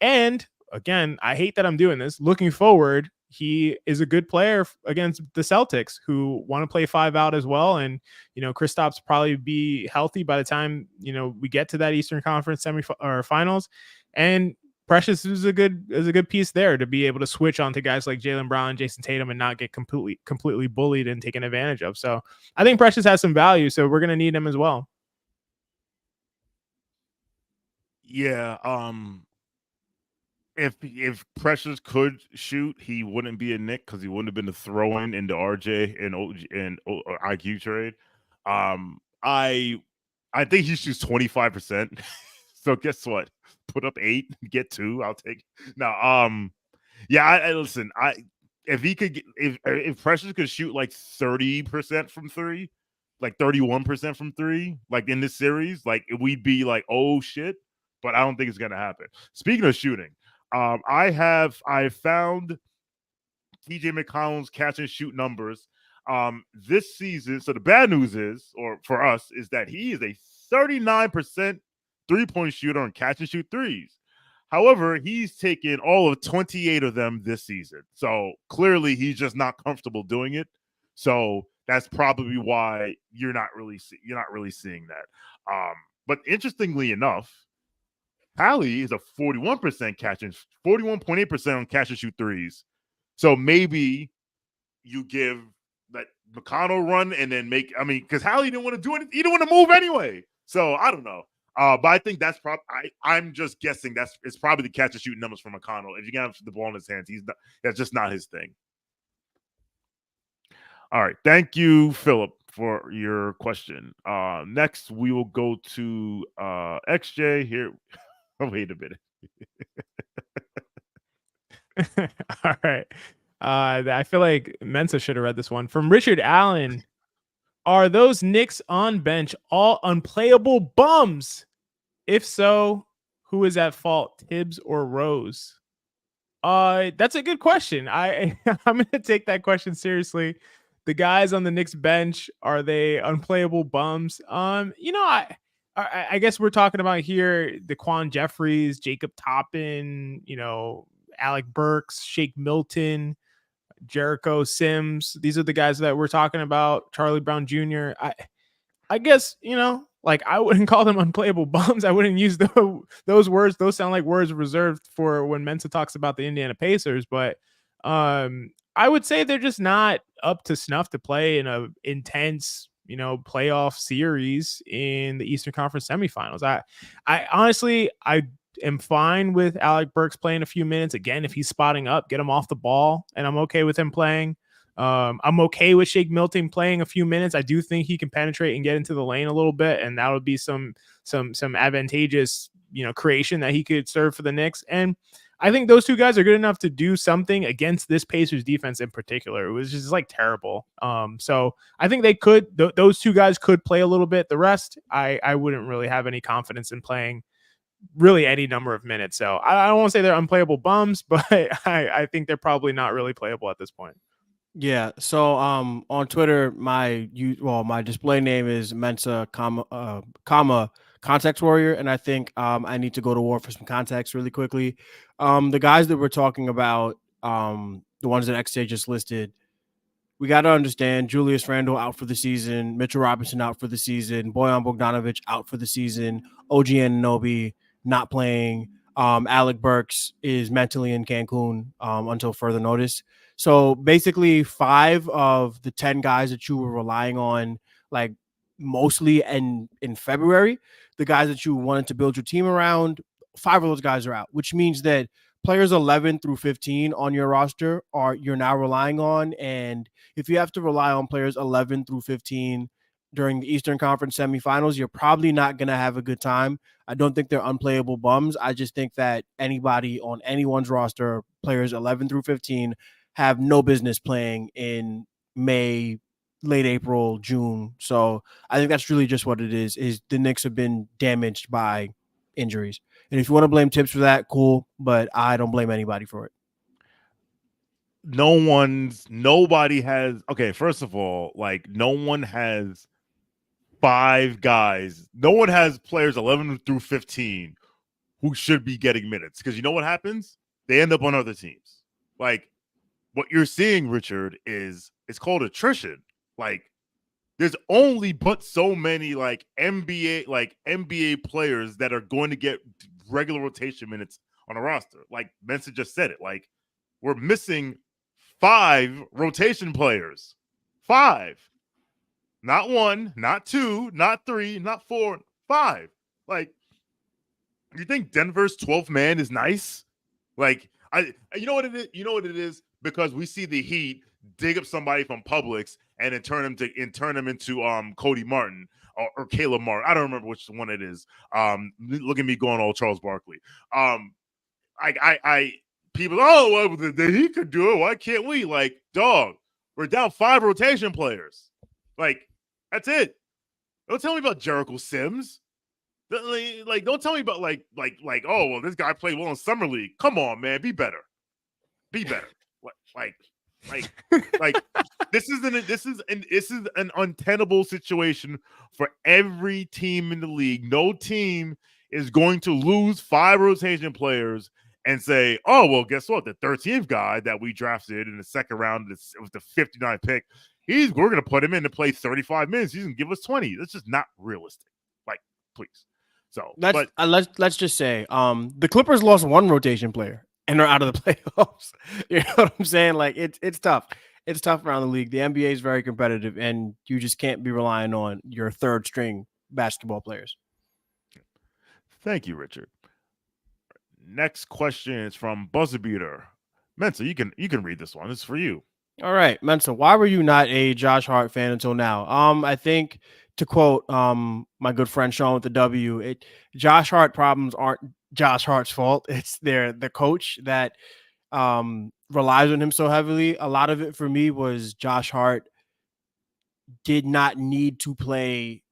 And again, I hate that I'm doing this. Looking forward, he is a good player against the Celtics, who want to play 5 out as well. And, Kristaps probably be healthy by the time, we get to that Eastern Conference finals. And Precious is a good piece there to be able to switch onto guys like Jaylen Brown, Jason Tatum, and not get completely bullied and taken advantage of. So I think Precious has some value. So we're going to need him as well. Yeah. If Precious could shoot, he wouldn't be a Knick because he wouldn't have been the throw-in into RJ and OG and IQ trade. I think he shoots 25%. So guess what? Put up 8, get 2. I'll take. Now, yeah. I listen. If he could, if Precious could shoot like 30% from three, like 31% from three, like in this series, like we'd be like, oh shit. But I don't think it's gonna happen. Speaking of shooting. I found TJ McConnell's catch and shoot numbers this season. So the bad news is, or for us, is that he is a 39% three-point shooter on catch and shoot threes. However, he's taken all of 28 of them this season. So clearly he's just not comfortable doing it. So that's probably why you're not really seeing that. But interestingly enough, Hallie is a 41% catch and 41.8% on catch and shoot threes. So maybe you give that McConnell run and then because Hallie didn't want to do it. He didn't want to move anyway. So I don't know. But I think that's probably, I'm just guessing it's probably the catch and shoot numbers for McConnell. If you can have the ball in his hands, that's just not his thing. All right. Thank you, Philip, for your question. Next, we will go to XJ here. Oh, wait a minute. All right. I feel like Mensa should have read this one. From Richard Allen. Are those Knicks on bench all unplayable bums? If so, who is at fault, Tibbs or Rose? That's a good question. I'm going to take that question seriously. The guys on the Knicks bench, are they unplayable bums? I guess we're talking about here Daquan Jeffries, Jacob Toppin, Alec Burks, Shake Milton, Jericho Sims. These are the guys that we're talking about. Charlie Brown Jr. I guess, I wouldn't call them unplayable bums. I wouldn't use those words. Those sound like words reserved for when Mensa talks about the Indiana Pacers. But I would say they're just not up to snuff to play in a intense, playoff series in the Eastern Conference semifinals. I honestly am fine with Alec Burks playing a few minutes. Again, if he's spotting up, get him off the ball, and I'm okay with him playing. I'm okay with Shake Milton playing a few minutes. I do think he can penetrate and get into the lane a little bit, and that would be some advantageous, creation that he could serve for the Knicks. And I think those two guys are good enough to do something against this Pacers defense in particular. It was just terrible. So I think they could, those two guys could play a little bit. The rest, I wouldn't really have any confidence in playing really any number of minutes. So I don't want to say they're unplayable bums, but I think they're probably not really playable at this point. Yeah. So on Twitter, my display name is Mensa, comma Context Warrior, and I think I need to go to war for some context really quickly. The guys that we're talking about, the ones that XJ just listed, we got to understand Julius Randle out for the season, Mitchell Robinson out for the season, Bojan Bogdanovic out for the season, OG Anunoby not playing. Alec Burks is mentally in Cancun until further notice. So basically, 5 of the 10 guys that you were relying on, like mostly in February, the guys that you wanted to build your team around, 5 of those guys are out, which means that players 11 through 15 on your roster you're now relying on. And if you have to rely on players 11 through 15 during the Eastern Conference semifinals, you're probably not going to have a good time. I don't think they're unplayable bums. I just think that anybody on anyone's roster, players 11 through 15, have no business playing in May, late April, June. So I think that's really just what it is the Knicks have been damaged by injuries. And if you want to blame Tips for that, cool, but I don't blame anybody for it. Nobody has, okay, first of all, like, no one has 5 guys. No one has players 11 through 15 who should be getting minutes, because you know what happens? They end up on other teams. Like, what you're seeing, Richard, is it's called attrition. Like, there's only but so many like NBA players that are going to get regular rotation minutes on a roster. Like Benson just said it. Like, we're missing 5 rotation players. 5. Not 1, not 2, not 3, not 4, 5. Like, you think Denver's 12th man is nice? Like, you know what it is? You know what it is? Because we see the Heat dig up somebody from Publix and then turn him into Cody Martin or Caleb Martin. I don't remember which one it is. Look at me going all Charles Barkley. People, well, the Heat could do it. Why can't we? Like, dog, we're down 5 rotation players. Like, that's it. Don't tell me about Jericho Sims. Like, don't tell me about like, oh, well, this guy played well in summer league. Come on, man, be better. Be better. This is an untenable situation for every team in the league. No team is going to lose 5 rotation players and say, oh, well, guess what? The 13th guy that we drafted in the second round, it was the 59th pick. We're going to put him in to play 35 minutes. He's going to give us 20. That's just not realistic. Like, please. So let's just say the Clippers lost 1 rotation player and they're out of the playoffs. You know what I'm saying? Like, it's tough. It's tough around the league. The NBA is very competitive, and you just can't be relying on your third string basketball players. Thank you, Richard. Next question is from Buzzer Beater. Mensa, you can read this one. It's for you. All right, Mensa, why were you not a Josh Hart fan until now? I think, to quote my good friend Sean with the W, Josh Hart problems aren't Josh Hart's fault. It's the coach that relies on him so heavily. A lot of it for me was Josh Hart did not need to play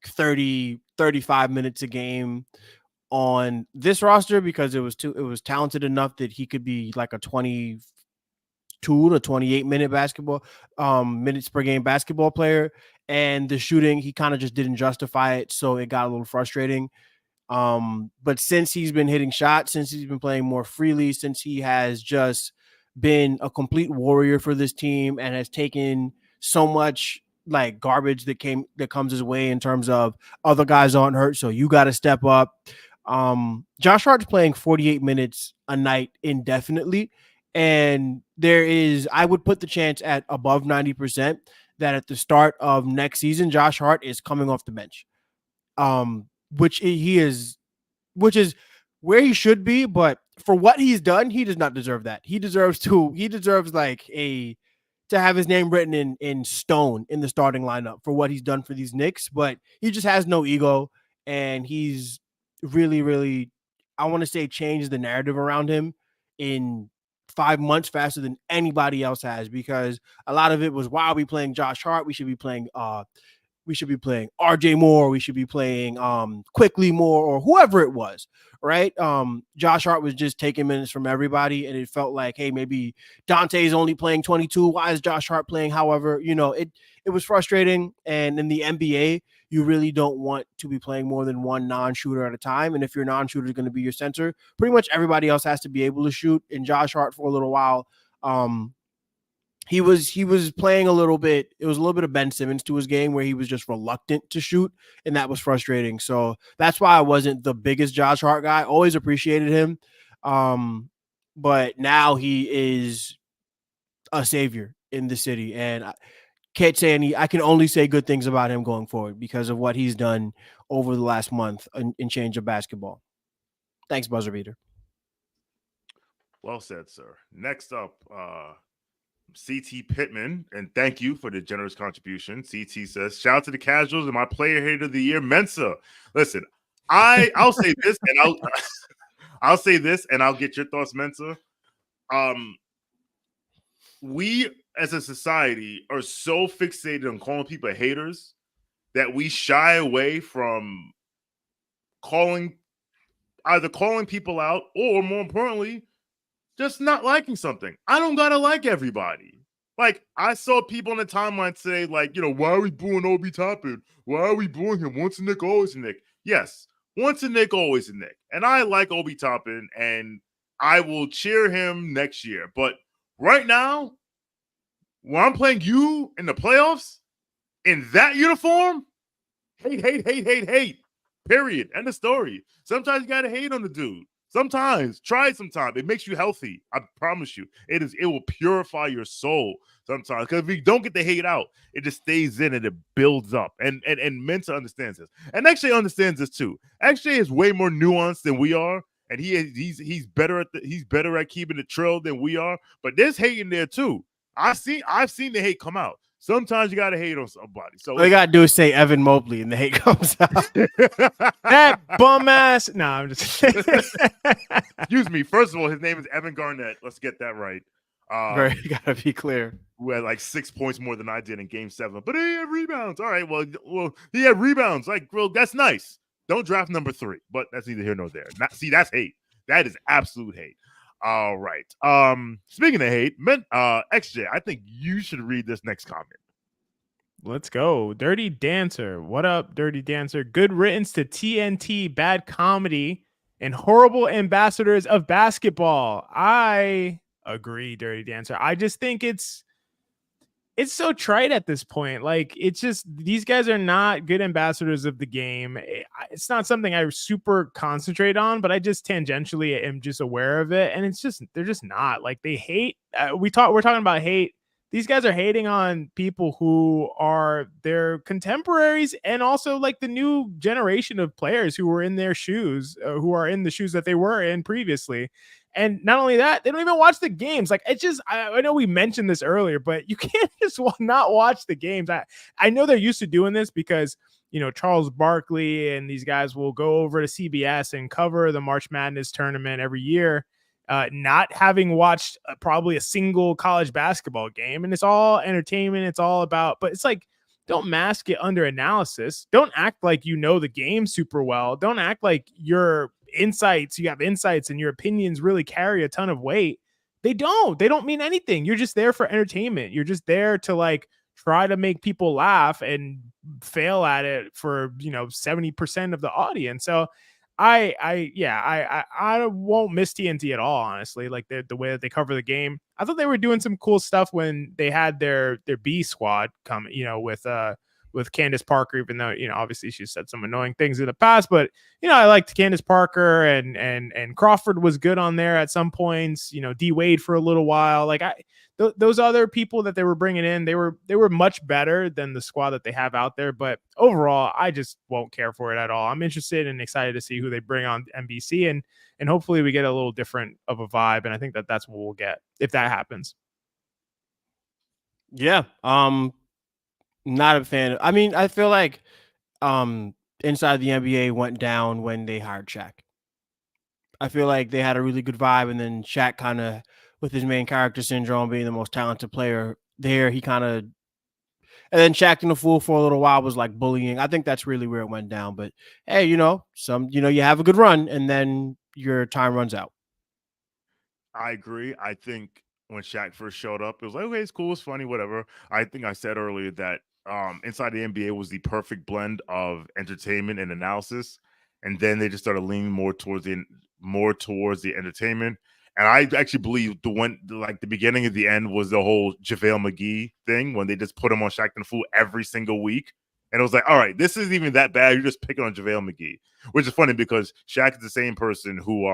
30, 35 minutes a game on this roster because it was talented enough that he could be like a 22 to 28 minutes per game basketball player. And the shooting, he kind of just didn't justify it. So it got a little frustrating. But since he's been hitting shots, since he's been playing more freely, since he has just been a complete warrior for this team and has taken so much like garbage that comes his way in terms of other guys aren't hurt, so you got to step up. Josh Hart's playing 48 minutes a night indefinitely, and I would put the chance at above 90% that at the start of next season, Josh Hart is coming off the bench. Which is where he should be, but for what he's done, he does not deserve that. He deserves like to have his name written in stone in the starting lineup for what he's done for these Knicks, but he just has no ego, and he's really, really, I want to say, changed the narrative around him in 5 months faster than anybody else has, because a lot of it was, why are we playing Josh Hart? We should be playing RJ Moore. We should be playing Quickly Moore, or whoever it was, right? Josh Hart was just taking minutes from everybody, and it felt like, hey, maybe Dante's only playing 22. Why is Josh Hart playing? However, it was frustrating. And in the NBA, you really don't want to be playing more than one non-shooter at a time. And if your non-shooter is going to be your center, pretty much everybody else has to be able to shoot. And Josh Hart, for a little while, he was playing a little bit. It was a little bit of Ben Simmons to his game where he was just reluctant to shoot, and that was frustrating. So that's why I wasn't the biggest Josh Hart guy. Always appreciated him, but now he is a savior in the city, and I can't say any. I can only say good things about him going forward because of what he's done over the last month in change of basketball. Thanks, buzzer beater. Well said, sir. Next up, CT Pittman, and thank you for the generous contribution. CT says, shout out to the casuals and my player hater of the year, Mensa. Listen, I'll say this and I'll say this and I'll get your thoughts, Mensa. We as a society are so fixated on calling people haters that we shy away from either calling people out or, more importantly, just not liking something. I don't gotta like everybody. Like, I saw people on the timeline say, like, why are we booing Obi Toppin? Why are we booing him? Once a Nick, always a Nick. Yes, once a Nick, always a Nick. And I like Obi Toppin, and I will cheer him next year. But right now, when I'm playing you in the playoffs in that uniform, hate. Period. End of story. Sometimes you gotta hate on the dude. Sometimes, try it sometime. It makes you healthy. I promise you. It will purify your soul sometimes. Because if you don't get the hate out, it just stays in and it builds up. And Mensa understands this. And actually understands this too. Actually is way more nuanced than we are. And he's better at keeping it trill than we are. But there's hate in there too. I've seen the hate come out. Sometimes you gotta hate on somebody. So all you gotta do is say Evan Mobley, and the hate comes out. That bum ass. No, I'm just. Excuse me. First of all, his name is Evan Garnett. Let's get that right. Very gotta be clear. Who had like 6 points more than I did in Game 7, but he had rebounds. All right, well, he had rebounds. Like, well, that's nice. Don't draft number 3, but that's neither here nor there. That's hate. That is absolute hate. All right. Speaking of hate, XJ, I think you should read this next comment. Let's go. Dirty Dancer. What up, Dirty Dancer? Good riddance to TNT, bad comedy, and horrible ambassadors of basketball. I agree, Dirty Dancer. I just think it's so trite at this point. Like, it's just, these guys are not good ambassadors of the game. It's not something I super concentrate on, but I just tangentially am just aware of it. And they're just not. Like, they hate. We're talking about hate. These guys are hating on people who are their contemporaries and also like the new generation of players who were in their shoes, who are in the shoes that they were in previously. And not only that, they don't even watch the games. Like, it's just, I know we mentioned this earlier, but you can't just not watch the games. I know they're used to doing this because, Charles Barkley and these guys will go over to CBS and cover the March Madness tournament every year, not having watched probably a single college basketball game. And it's all entertainment. It's all about, but it's like, don't mask it under analysis. Don't act like you know the game super well. Don't act like you have insights and your opinions really carry a ton of weight. They don't mean anything. You're just there for entertainment. You're just there to like try to make people laugh and fail at it for 70% of the audience. So I won't miss TNT at all, honestly. Like the way that they cover the game, I thought they were doing some cool stuff when they had their B squad come, with Candace Parker, even though, obviously she said some annoying things in the past, but, I liked Candace Parker and Crawford was good on there at some points, D Wade for a little while. Like those other people that they were bringing in, they were much better than the squad that they have out there. But overall, I just won't care for it at all. I'm interested and excited to see who they bring on NBC and hopefully we get a little different of a vibe. And I think that's what we'll get if that happens. Yeah. Not a fan. I mean, I feel like inside the NBA went down when they hired Shaq. I feel like they had a really good vibe, and then Shaq kind of, with his main character syndrome, being the most talented player there, he kind of, and then Shaq and the Fool for a little while was like bullying. I think that's really where it went down. But hey, you have a good run, and then your time runs out. I agree. I think when Shaq first showed up, it was like, okay, it's cool, it's funny, whatever. I think I said earlier that inside the NBA was the perfect blend of entertainment and analysis, and then they just started leaning more towards the entertainment, And I actually believe the beginning of the end was the whole JaVale McGee thing when they just put him on Shaqtin' a Fool every single week. And it was like, all right, this isn't even that bad. You're just picking on JaVale McGee, which is funny because Shaq is the same person who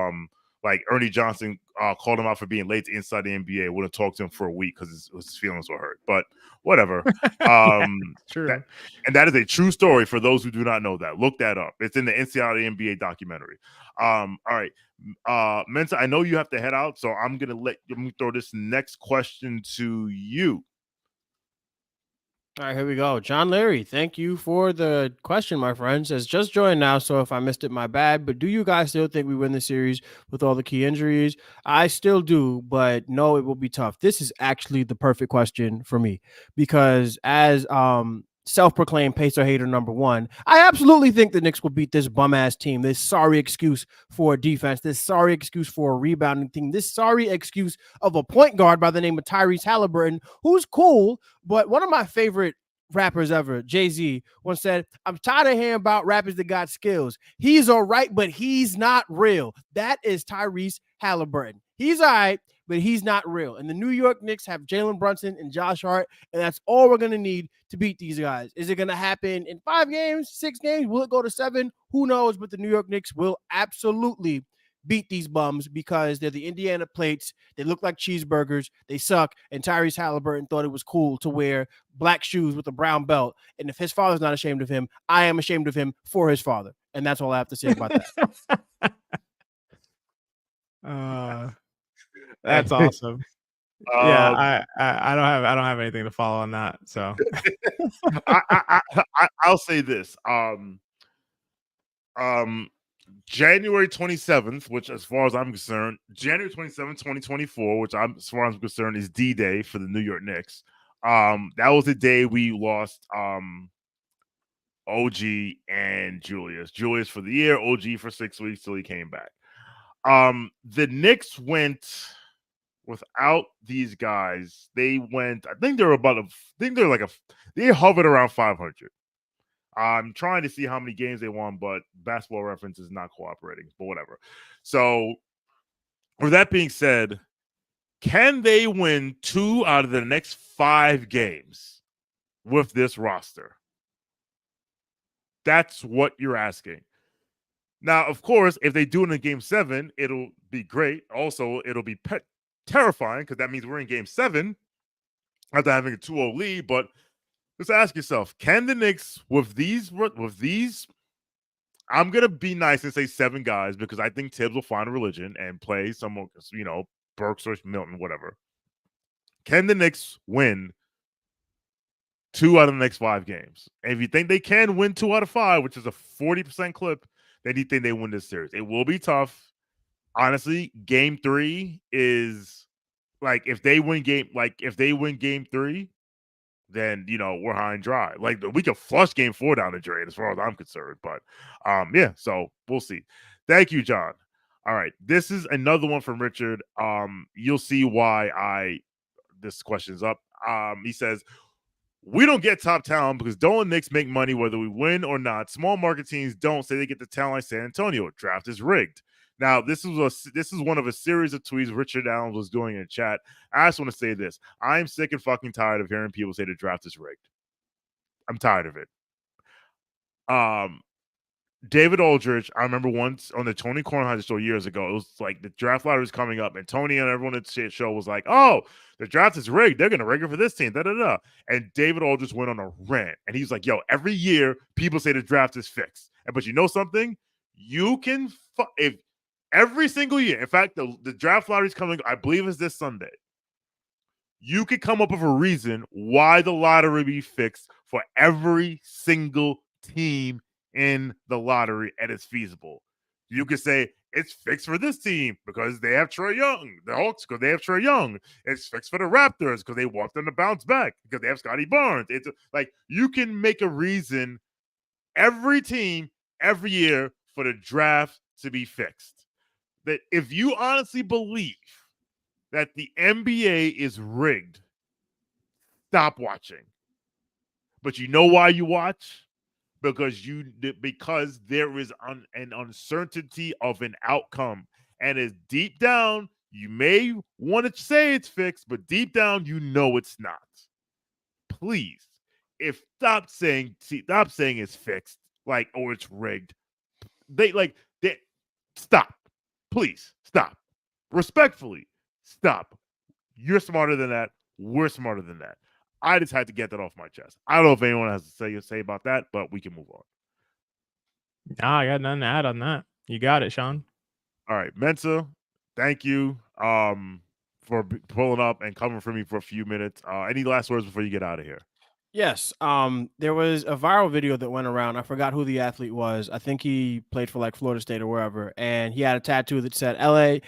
like Ernie Johnson called him out for being late to Inside the NBA. Wouldn't talk to him for a week because his feelings were hurt. But whatever. True. That is a true story for those who do not know that. Look that up. It's in the Inside the NBA documentary. All right. Mensa, I know you have to head out, so I'm gonna throw this next question to you. All right, here we go. John Larry, thank you for the question, my friend. Says, just joined now, so if I missed it, my bad. But do you guys still think we win the series with all the key injuries? I still do, but no, it will be tough. This is actually the perfect question for me because as self-proclaimed Pacer hater number one, I absolutely think the Knicks will beat this bum-ass team. This sorry excuse for defense, this sorry excuse for a rebounding team, this sorry excuse of a point guard by the name of Tyrese Halliburton, who's cool, but one of my favorite rappers ever, Jay-Z, once said, I'm tired of hearing about rappers that got skills. He's all right, but he's not real. That is Tyrese Halliburton. He's all right, but he's not real. And the New York Knicks have Jalen Brunson and Josh Hart, and that's all we're going to need to beat these guys. Is it going to happen in 5 games, 6 games? Will it go to 7? Who knows? But the New York Knicks will absolutely beat these bums because they're the Indiana Plates. They look like cheeseburgers. They suck. And Tyrese Halliburton thought it was cool to wear black shoes with a brown belt. And if his father's not ashamed of him, I am ashamed of him for his father. And that's all I have to say about that. That's awesome. Yeah, I don't have anything to follow on that. So I'll say this. January 27th, which as far as I'm concerned, January 27th, 2024, which as far as I'm concerned is D-Day for the New York Knicks. That was the day we lost OG and Julius. Julius for the year, OG for 6 weeks till he came back. The Knicks went without these guys. They went, I think they hovered around 500. I'm trying to see how many games they won, but Basketball Reference is not cooperating, but whatever. So, with that being said, can they win 2 out of the next 5 games with this roster? That's what you're asking. Now, of course, if they do it in Game 7, it'll be great. Also, it'll be terrifying because that means we're in Game 7 after having a 2-0 lead, but just ask yourself, can the Knicks with these, I'm going to be nice and say 7 guys because I think Tibbs will find a religion and play someone, Burks or Milton, whatever. Can the Knicks win 2 out of the next 5 games? And if you think they can win 2 out of 5, which is a 40% clip, then you think they win this series. It will be tough. Honestly, Game 3 is like if they win Game 3, then we're high and dry. Like we can flush Game 4 down the drain as far as I'm concerned. But yeah, so we'll see. Thank you, John. All right, this is another one from Richard. You'll see why this question's up. He says, we don't get top talent because don't Knicks make money whether we win or not. Small market teams don't say they get the talent like San Antonio. Draft is rigged. Now, this is one of a series of tweets Richard Allen was doing in chat. I just want to say this. I'm sick and fucking tired of hearing people say the draft is rigged. I'm tired of it. David Aldridge, I remember once on the Tony Kornheiser show years ago, it was like the draft lottery was coming up, and Tony and everyone at the show was like, oh, the draft is rigged. They're going to rig it for this team, da-da-da. And David Aldridge went on a rant, and he's like, yo, every year people say the draft is fixed. But you know something? You can if every single year, in fact, the draft lottery is coming, I believe it's this Sunday. You could come up with a reason why the lottery be fixed for every single team in the lottery, and it's feasible. You could say it's fixed for this team because they have Trae Young. The Hawks because they have Trae Young. It's fixed for the Raptors because they want them to bounce back because they have Scotty Barnes. It's like you can make a reason every team every year for the draft to be fixed. That if you honestly believe that the NBA is rigged, stop watching. But you know why you watch? Because there is an uncertainty of an outcome, and it's deep down You may want to say it's fixed, but deep down, you know it's not. Please, stop saying it's fixed, or it's rigged. They stop. Please stop. Respectfully, stop. You're smarter than that. We're smarter than that. I just had to get that off my chest. I don't know if anyone has to say about that, but we can move on. Nah, I got nothing to add on that. You got it, Sean. All right, Mensa, thank you for pulling up and covering for me for a few minutes. Any last words before you get out of here? Yes. There was a viral video that went around. I forgot who the athlete was. I think he played for like Florida State or wherever. And he had a tattoo that said LANK,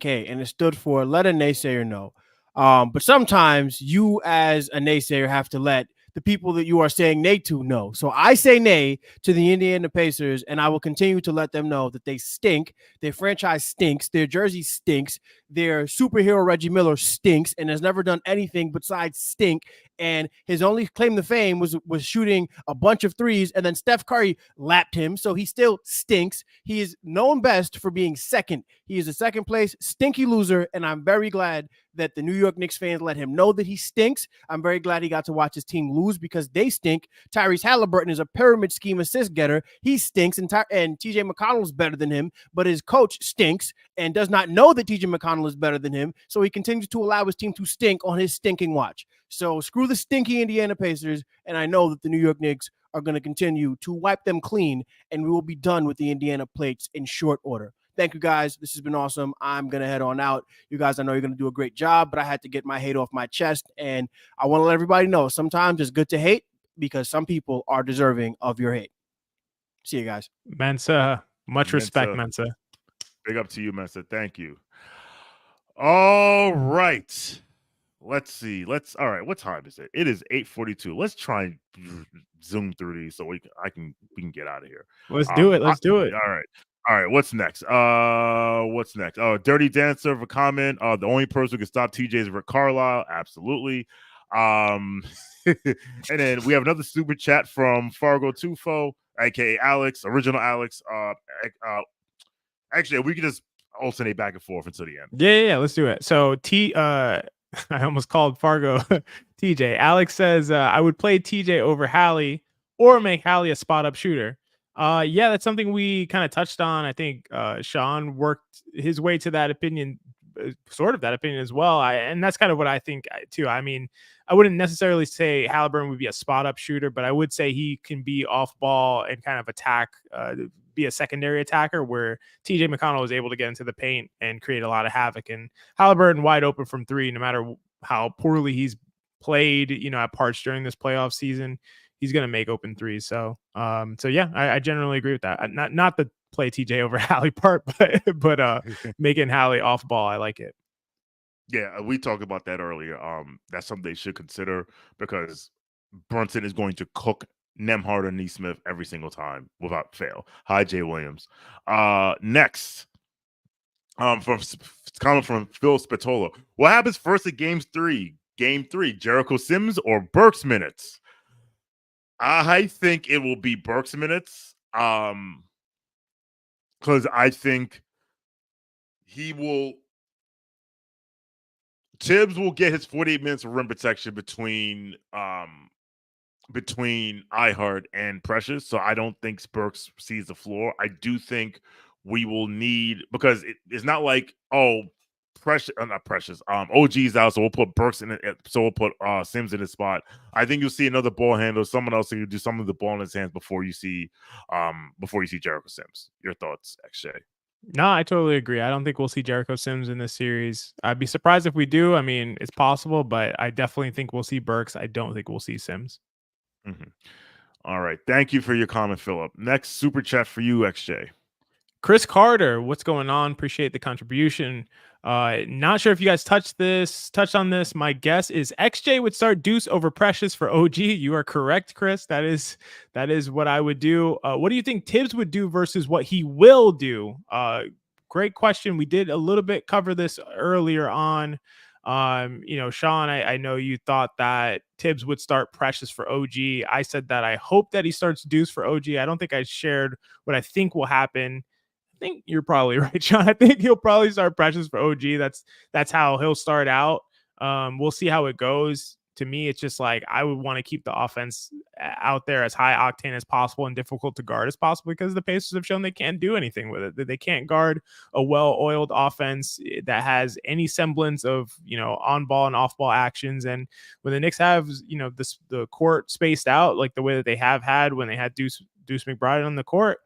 and it stood for let a naysayer know. But sometimes you as a naysayer have to let the people that you are saying nay to know. So I say nay to the Indiana Pacers, and I will continue to let them know that they stink. Their franchise stinks. Their jersey stinks. Their superhero Reggie Miller stinks and has never done anything besides stink. And his only claim to fame was shooting a bunch of threes, and then Steph Curry lapped him, so he still stinks. He is known best for being second. He is a second place stinky loser, and I'm very glad that the New York Knicks fans let him know that he stinks. I'm very glad he got to watch his team lose because they stink. Tyrese Halliburton is a pyramid scheme assist getter. He stinks, and TJ McConnell is better than him, but his coach stinks and does not know that TJ McConnell is better than him, so he continues to allow his team to stink on his stinking watch. So screw the stinky Indiana Pacers, and I know that the New York Knicks are going to continue to wipe them clean, and we will be done with the Indiana Plates in short order. Thank you, guys. This has been awesome. I'm going to head on out. You guys, I know you're going to do a great job, but I had to get my hate off my chest, and I want to let everybody know sometimes it's good to hate because some people are deserving of your hate. See you guys. Mensa, much respect, Mensa. Big up to you, Mensa. Thank you. All right. Let's see. All right. What time is it? It is 8:42. Let's try and zoom through these so we can get out of here. Let's do it. Let's do it. All right. What's next? Oh, Dirty Dancer for comment. The only person who can stop TJ is Rick Carlisle. Absolutely. And then we have another super chat from Fargo Tufo, aka Alex, original Alex. Actually, we can just alternate back and forth until the end. Yeah. Let's do it. So I almost called Fargo TJ. Alex says, I would play TJ over Hallie or make Hallie a spot up shooter. Yeah, that's something we kind of touched on. I think Sean worked his way to that opinion, sort of that opinion as well. And that's kind of what I think too. I mean, I wouldn't necessarily say Halliburton would be a spot up shooter, but I would say he can be off ball and kind of attack, be a secondary attacker where TJ McConnell was able to get into the paint and create a lot of havoc. And Halliburton wide open from three, no matter how poorly he's played, at parts during this playoff season, he's going to make open threes. So yeah, I generally agree with that. Not the play TJ over Hallie part, but making Hallie off ball, I like it. Yeah, we talked about that earlier. That's something they should consider because Brunson is going to cook Nembhard or Neesmith every single time without fail. Hi, Jay Williams. Next, from comment from Phil Spatola. What happens first at Game 3? Game 3, Jericho Sims or Burks minutes? I think it will be Burks minutes. Because I think Tibbs will get his 48 minutes of rim protection between iHeart and Precious. So I don't think Burks sees the floor. I do think we will need, because it's not like, not Precious. OG's out, so we'll put Burks in it. So we'll put Sims in his spot. I think you'll see another ball handler, someone else who can do some of the ball in his hands before you see Jericho Sims. Your thoughts, XJ? No, I totally agree. I don't think we'll see Jericho Sims in this series. I'd be surprised if we do. I mean, it's possible, but I definitely think we'll see Burks. I don't think we'll see Sims. Mm-hmm. All right. Thank you for your comment, Philip. Next super chat for you, XJ. Chris Carter, what's going on? Appreciate the contribution. Not sure if you guys touched on this. My guess is XJ would start Deuce over Precious for OG. You are correct, Chris. That is what I would do. What do you think Tibbs would do versus what he will do? Great question. We did a little bit cover this earlier on. Sean, I know you thought that Tibbs would start Precious for OG. I said that I hope that he starts Deuce for OG. I don't think I shared what I think will happen. I think you're probably right, Sean. I think he'll probably start Precious for OG. That's how he'll start out. We'll see how it goes. To me, it's just like I would want to keep the offense out there as high octane as possible and difficult to guard as possible, because the Pacers have shown they can't do anything with it. That they can't guard a well-oiled offense that has any semblance of, on-ball and off-ball actions. And when the Knicks have, the court spaced out like the way that they have had when they had Deuce McBride on the court,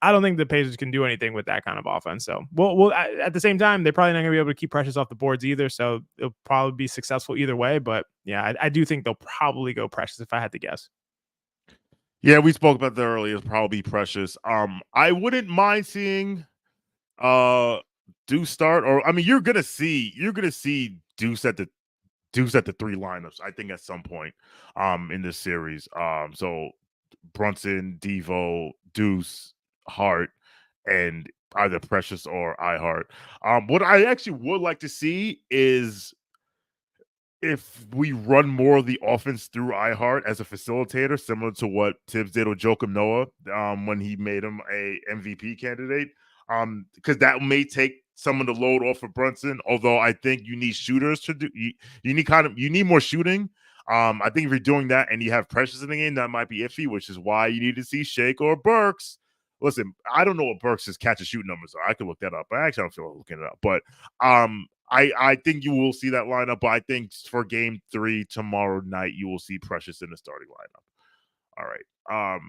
I don't think the Pacers can do anything with that kind of offense. So, we'll at the same time, they're probably not going to be able to keep Precious off the boards either. So it'll probably be successful either way. But yeah, I do think they'll probably go Precious if I had to guess. Yeah, we spoke about that earlier. Probably Precious. I wouldn't mind seeing Deuce start, or I mean, you're gonna see Deuce at the three lineups, I think, at some point in this series. So Brunson, Devo, Deuce, Hart, and either Precious or Hart. What I actually would like to see is if we run more of the offense through Hart as a facilitator, similar to what Tibbs did with Joakim Noah when he made him a MVP candidate. Because that may take some of the load off of Brunson. Although I think you need shooters to do. You need more shooting. I think if you're doing that and you have Precious in the game, that might be iffy, which is why you need to see Shake or Burks. Listen, I don't know what Burks' catch and shoot numbers are. I can look that up. I actually don't feel like looking it up. But I think you will see that lineup. But I think for Game 3 tomorrow night, you will see Precious in the starting lineup. All right.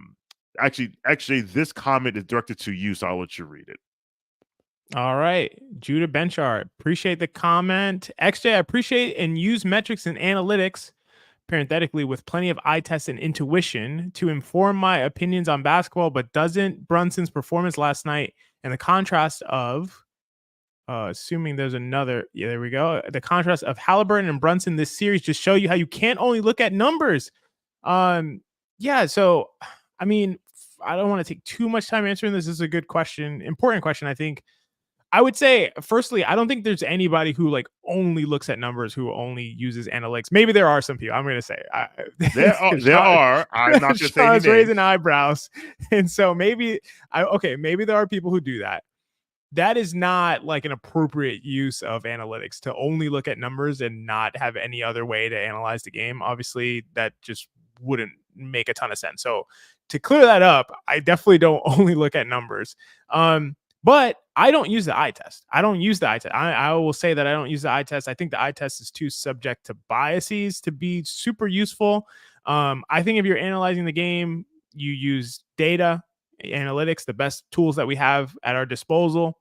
Actually, this comment is directed to you, so I'll let you read it. All right. Judah Benchart, appreciate the comment. XJ, I appreciate and use metrics and analytics, parenthetically, with plenty of eye tests and intuition to inform my opinions on basketball, but doesn't Brunson's performance last night and the contrast of, assuming there's another, yeah, there we go. The contrast of Halliburton and Brunson this series just show you how you can't only look at numbers. Yeah, so, I mean, I don't want to take too much time answering this. This is a good question, important question, I think. I would say, firstly, I don't think there's anybody who like only looks at numbers, who only uses analytics. Maybe there are some people. I'm going to say there are. I'm not going to say any names. Raising eyebrows, and so maybe there are people who do that. That is not like an appropriate use of analytics, to only look at numbers and not have any other way to analyze the game. Obviously, that just wouldn't make a ton of sense. So to clear that up, I definitely don't only look at numbers. But I don't use the eye test. I will say that I don't use the eye test. I think the eye test is too subject to biases to be super useful. I think if you're analyzing the game, you use data, analytics, the best tools that we have at our disposal,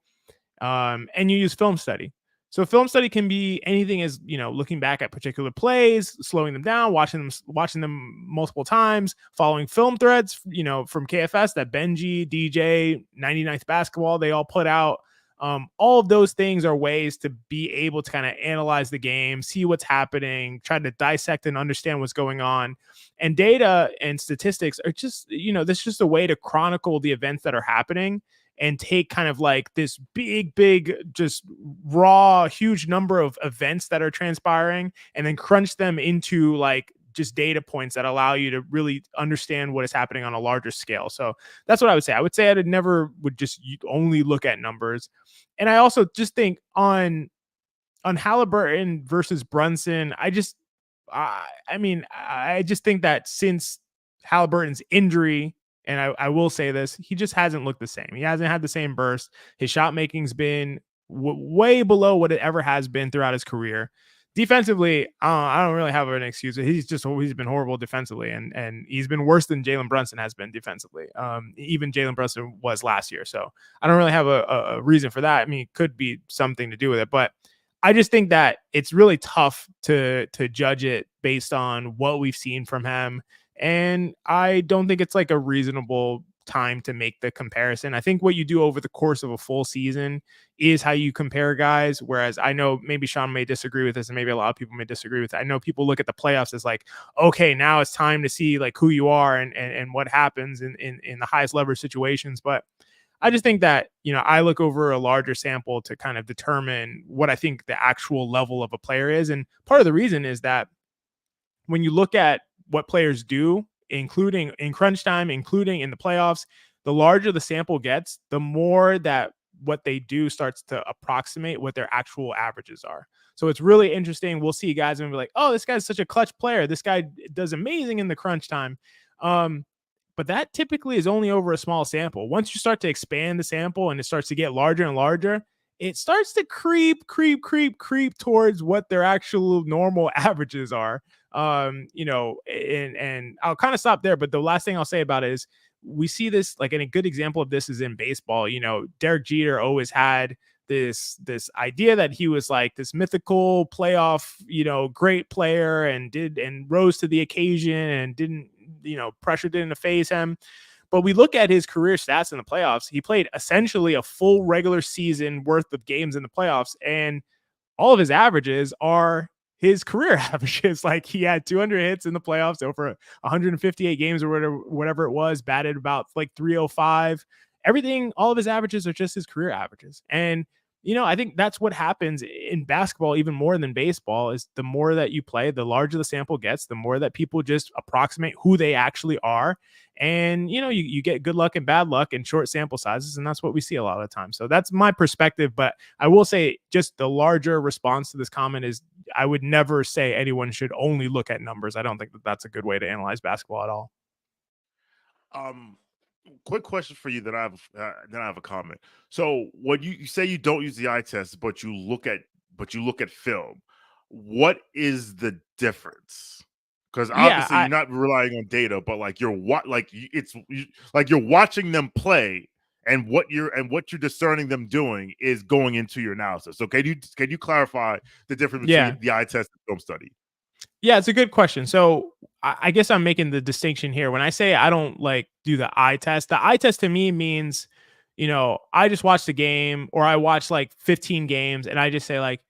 and you use film study. So film study can be anything as, looking back at particular plays, slowing them down, watching them multiple times, following film threads, from KFS that Benji, DJ, 99th Basketball, they all put out. All of those things are ways to be able to kind of analyze the game, see what's happening, try to dissect and understand what's going on. And data and statistics are just, this is just a way to chronicle the events that are happening and take kind of like this big, just raw, huge number of events that are transpiring and then crunch them into like just data points that allow you to really understand what is happening on a larger scale. So that's what I would say. I would say I never would just only look at numbers. And I also just think on Halliburton versus Brunson, I just think that since Halliburton's injury, and I will say this, he just hasn't looked the same. He hasn't had the same burst. His shot making's been way below what it ever has been throughout his career. Defensively, I don't really have an excuse. He's been horrible defensively, and he's been worse than Jalen Brunson has been defensively. Even Jalen Brunson was last year. So I don't really have a reason for that. I mean, it could be something to do with it, but I just think that it's really tough to judge it based on what we've seen from him. And I don't think it's like a reasonable time to make the comparison. I think what you do over the course of a full season is how you compare guys. Whereas I know maybe Sean may disagree with this, and maybe a lot of people may disagree with it. I know people look at the playoffs as like, okay, now it's time to see like who you are and what happens in the highest leverage situations. But I just think that, I look over a larger sample to kind of determine what I think the actual level of a player is. And part of the reason is that when you look at what players do, including in crunch time, including in the playoffs, the larger the sample gets, the more that what they do starts to approximate what their actual averages are. So it's really interesting. We'll see guys and be like, oh, this guy's such a clutch player. This guy does amazing in the crunch time. But that typically is only over a small sample. Once you start to expand the sample and it starts to get larger and larger, it starts to creep towards what their actual normal averages are. And I'll kind of stop there. But the last thing I'll say about it is we see this, like, and a good example of this is in baseball. Derek Jeter always had this idea that he was like this mythical playoff, great player and rose to the occasion and didn't, pressure didn't faze him. But we look at his career stats in the playoffs. He played essentially a full regular season worth of games in the playoffs, and all of his averages are his career averages. Like, he had 200 hits in the playoffs over 158 games or whatever it was, batted about like 305. Everything, all of his averages are just his career averages. And I think that's what happens in basketball even more than baseball. Is the more that you play, the larger the sample gets, the more that people just approximate who they actually are. And, you get good luck and bad luck in short sample sizes. And that's what we see a lot of the time. So that's my perspective. But I will say, just the larger response to this comment is, I would never say anyone should only look at numbers. I don't think that that's a good way to analyze basketball at all. Quick question for you that I have a comment. So when you say you don't use the eye test, but you look at film, what is the difference? Because obviously you're not relying on data, but like you're watching them play, and what you're discerning them doing is going into your analysis. So can you clarify the difference between the eye test and film study? Yeah, it's a good question. So I guess I'm making the distinction here. When I say I don't do the eye test to me means, I just watched a game, or I watched like 15 games, and I just say, like,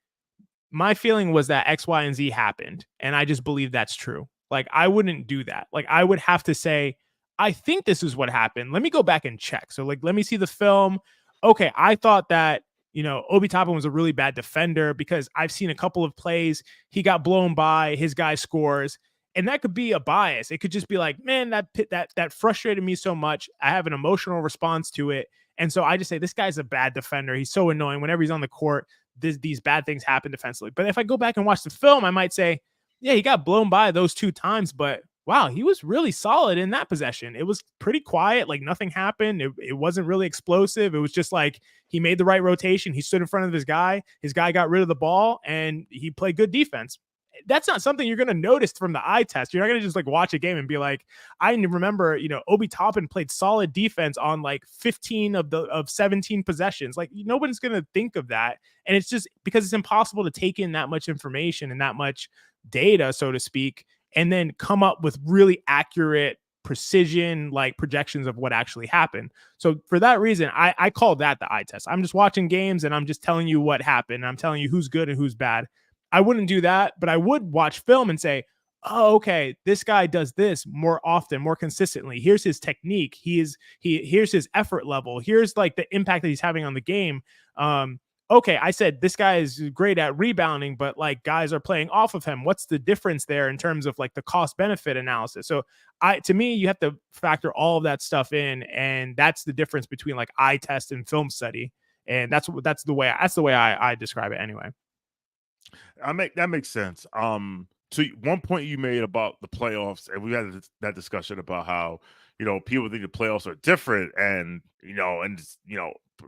my feeling was that X, Y, and Z happened, and I just believe that's true. Like, I wouldn't do that. Like, I would have to say, I think this is what happened. Let me go back and check. So, like, let me see the film. Okay, I thought that, Obi Toppin was a really bad defender because I've seen a couple of plays. He got blown by, his guy scores. And that could be a bias. It could just be like, man, that frustrated me so much. I have an emotional response to it. And so I just say, this guy's a bad defender. He's so annoying. Whenever he's on the court, these bad things happen defensively. But if I go back and watch the film, I might say, yeah, he got blown by those 2 times, but wow, he was really solid in that possession. It was pretty quiet. Like, nothing happened. It wasn't really explosive. It was just like, he made the right rotation. He stood in front of his guy. His guy got rid of the ball, and he played good defense. That's not something you're going to notice from the eye test. You're not going to just like watch a game and be like, I remember, Obi Toppin played solid defense on like 15 of 17 possessions. Like, nobody's going to think of that. And it's just because it's impossible to take in that much information and that much data, so to speak, and then come up with really accurate precision, like, projections of what actually happened. So for that reason, I call that the eye test. I'm just watching games and I'm just telling you what happened. I'm telling you who's good and who's bad. I wouldn't do that, but I would watch film and say, oh, okay, this guy does this more often, more consistently. Here's his technique. Here's his effort level. Here's like the impact that he's having on the game. Okay, I said this guy is great at rebounding, but like, guys are playing off of him. What's the difference there in terms of like the cost benefit analysis? So to me, you have to factor all of that stuff in, and that's the difference between like eye test and film study. And that's the way I describe it anyway. That makes sense. So one point you made about the playoffs, and we had that discussion about how, people think the playoffs are different, and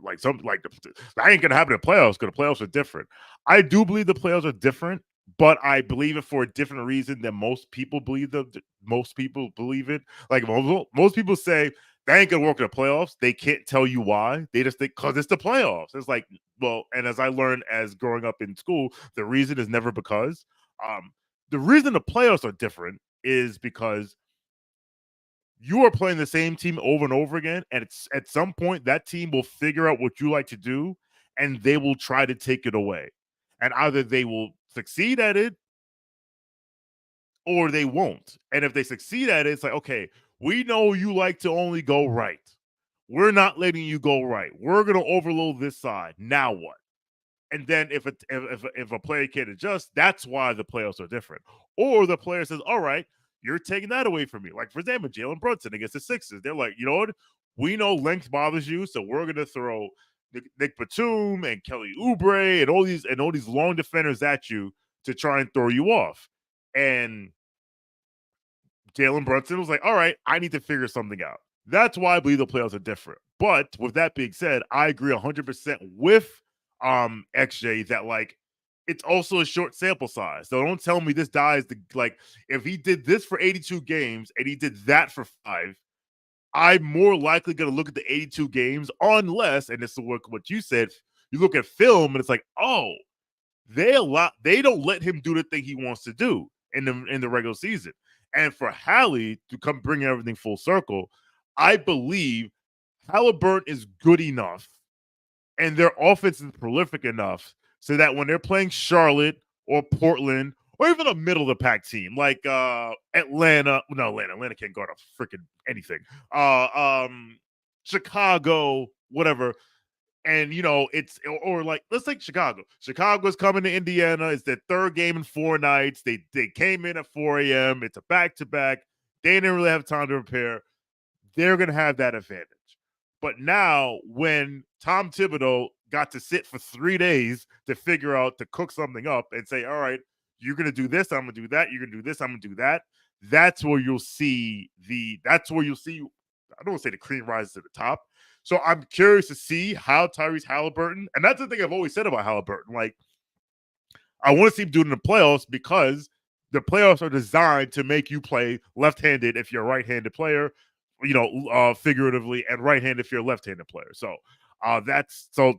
like something like that ain't gonna happen in the playoffs because the playoffs are different. I do believe the playoffs are different, but I believe it for a different reason than most people believe it. Like, most people say that ain't gonna work in the playoffs. They can't tell you why. They just think because it's the playoffs. It's like, well, and as I learned as growing up in school, the reason is never because. The reason the playoffs are different is because you are playing the same team over and over again, and it's at some point that team will figure out what you like to do, and they will try to take it away. And either they will succeed at it or they won't. And if they succeed at it, it's like, okay, we know you like to only go right. We're not letting you go right. We're going to overload this side. Now what? And then if a player can't adjust, that's why the playoffs are different. Or the player says, all right, you're taking that away from me. Like, for example, Jalen Brunson against the Sixers. They're like, you know what? We know length bothers you, so we're going to throw Nick Batum and Kelly Oubre and all these long defenders at you to try and throw you off. And Jalen Brunson was like, all right, I need to figure something out. That's why I believe the playoffs are different. But with that being said, I agree 100% with XJ that like it's also a short sample size. So don't tell me this guy is if he did this for 82 games and he did that for 5, I'm more likely going to look at the 82 games unless, and this is what you said, you look at film and it's like, oh, they don't let him do the thing he wants to do in the regular season. And for Hallie to come bring everything full circle, I believe Halliburton is good enough and their offense is prolific enough so that when they're playing Charlotte or Portland or even a middle of the pack team like Atlanta can't guard a freaking anything. Chicago, whatever. And it's or like let's take Chicago. Chicago's coming to Indiana. It's their third game in 4 nights. They came in at 4 a.m. It's a back-to-back. They didn't really have time to prepare. They're gonna have that advantage. But now when Tom Thibodeau got to sit for 3 days to figure out to cook something up and say, all right, you're gonna do this, I'm gonna do that, you're gonna do this, I'm gonna do that. That's where you'll see I don't want to say the cream rises to the top. So I'm curious to see how Tyrese Halliburton, and that's the thing I've always said about Halliburton. Like, I want to see him do it in the playoffs because the playoffs are designed to make you play left-handed if you're a right-handed player, figuratively, and right-handed if you're a left-handed player. So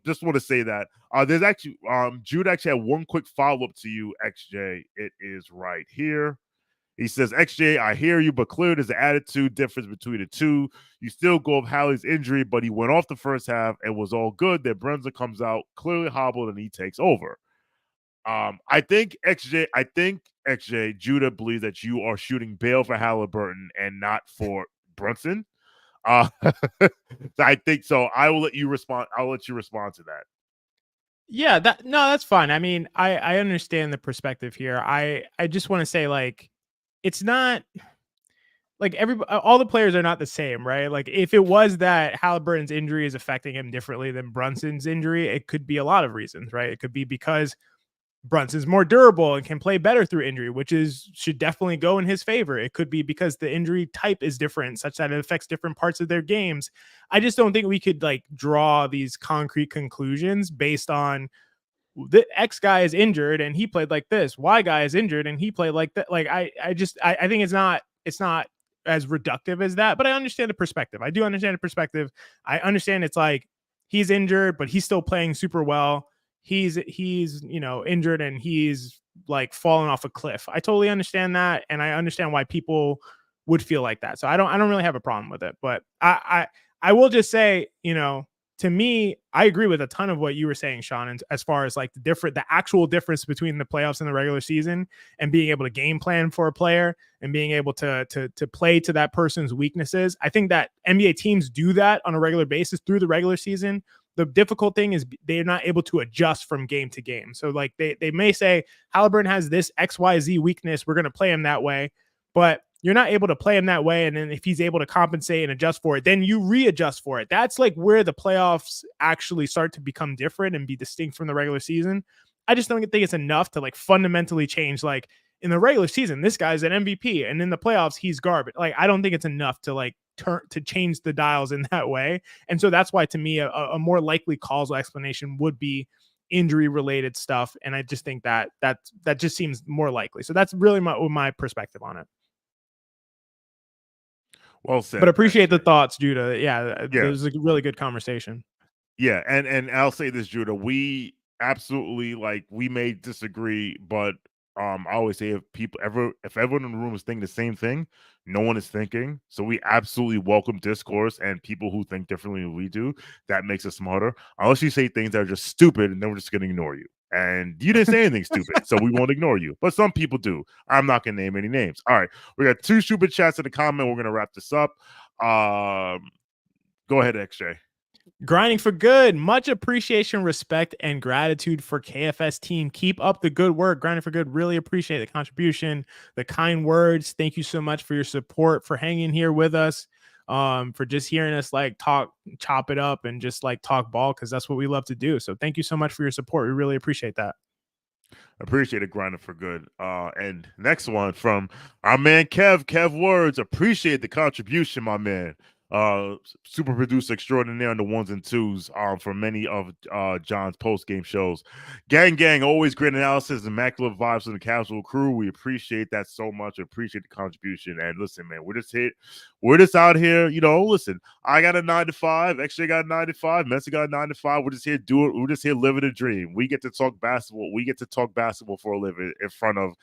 just want to say that. There's actually Jude actually had one quick follow-up to you, XJ. It is right here. He says, XJ, I hear you, but clearly there's an attitude difference between the two. You still go of Hallie's injury, but he went off the first half and was all good. Then Brunson comes out, clearly hobbled, and he takes over. I think XJ, Judah believes that you are shooting bail for Halliburton and not for Brunson. I think so. I will let you respond. I'll let you respond to that. Yeah, that's fine. I mean, I understand the perspective here. I just want to say, like, it's not like all the players are not the same, right? Like, if it was that Halliburton's injury is affecting him differently than Brunson's injury, it could be a lot of reasons, right? It could be because Brunson's more durable and can play better through injury, which should definitely go in his favor. It could be because the injury type is different, such that it affects different parts of their games. I just don't think we could like draw these concrete conclusions based on the X guy is injured and he played like this. Y guy is injured and he played like that. Like I think it's not as reductive as that, but I understand the perspective. I do understand the perspective. I understand it's like he's injured, but he's still playing super well. He's injured and he's like falling off a cliff. I totally understand that, and I understand why people would feel like that. So I don't really have a problem with it. But I will just say, to me, I agree with a ton of what you were saying, Sean, and as far as like the actual difference between the playoffs and the regular season, and being able to game plan for a player and being able to play to that person's weaknesses. I think that NBA teams do that on a regular basis through the regular season. The difficult thing is they're not able to adjust from game to game. So like they may say Halliburton has this XYZ weakness, we're going to play him that way, but you're not able to play him that way. And then if he's able to compensate and adjust for it, then you readjust for it. That's like where the playoffs actually start to become different and be distinct from the regular season. I just don't think it's enough to like fundamentally change. Like in the regular season, this guy's an MVP, and in the playoffs, he's garbage. Like, I don't think it's enough to like to change the dials in that way. And so that's why, to me, a more likely causal explanation would be injury related stuff. And I just think that just seems more likely. So that's really my perspective on it. Well said. But appreciate the thoughts, Judah. Yeah, it was a really good conversation. Yeah, and I'll say this, Judah. We absolutely we may disagree, but I always say if everyone in the room is thinking the same thing, no one is thinking. So we absolutely welcome discourse and people who think differently than we do. That makes us smarter. Unless you say things that are just stupid, and then we're just going to ignore you. And you didn't say anything stupid, so we won't ignore you. But some people do. I'm not going to name any names. All right, we got 2 stupid chats in the comment. We're going to wrap this up. Go ahead, XJ. Grinding for good. Much appreciation, respect, and gratitude for KFS team. Keep up the good work. Grinding for good. Really appreciate the contribution, the kind words. Thank you so much for your support, for hanging here with us. for just hearing us like chop it up and just like talk ball, because that's what we love to do. So thank you so much for your support. We really appreciate that. Appreciate it, grinding for good. And next one from our man Kev Words. Appreciate the contribution, my man. Super producer extraordinaire on the ones and twos for many of John's post-game shows. Gang, always great analysis and immaculate vibes from the casual crew. We appreciate that so much. We appreciate the contribution. And listen, man, we're just out here, listen, I got a 9 to 5, XJ got a 9 to 5, Messi got a 9 to 5. We're just here we're just here living a dream. We get to talk basketball. We get to talk basketball for a living in front of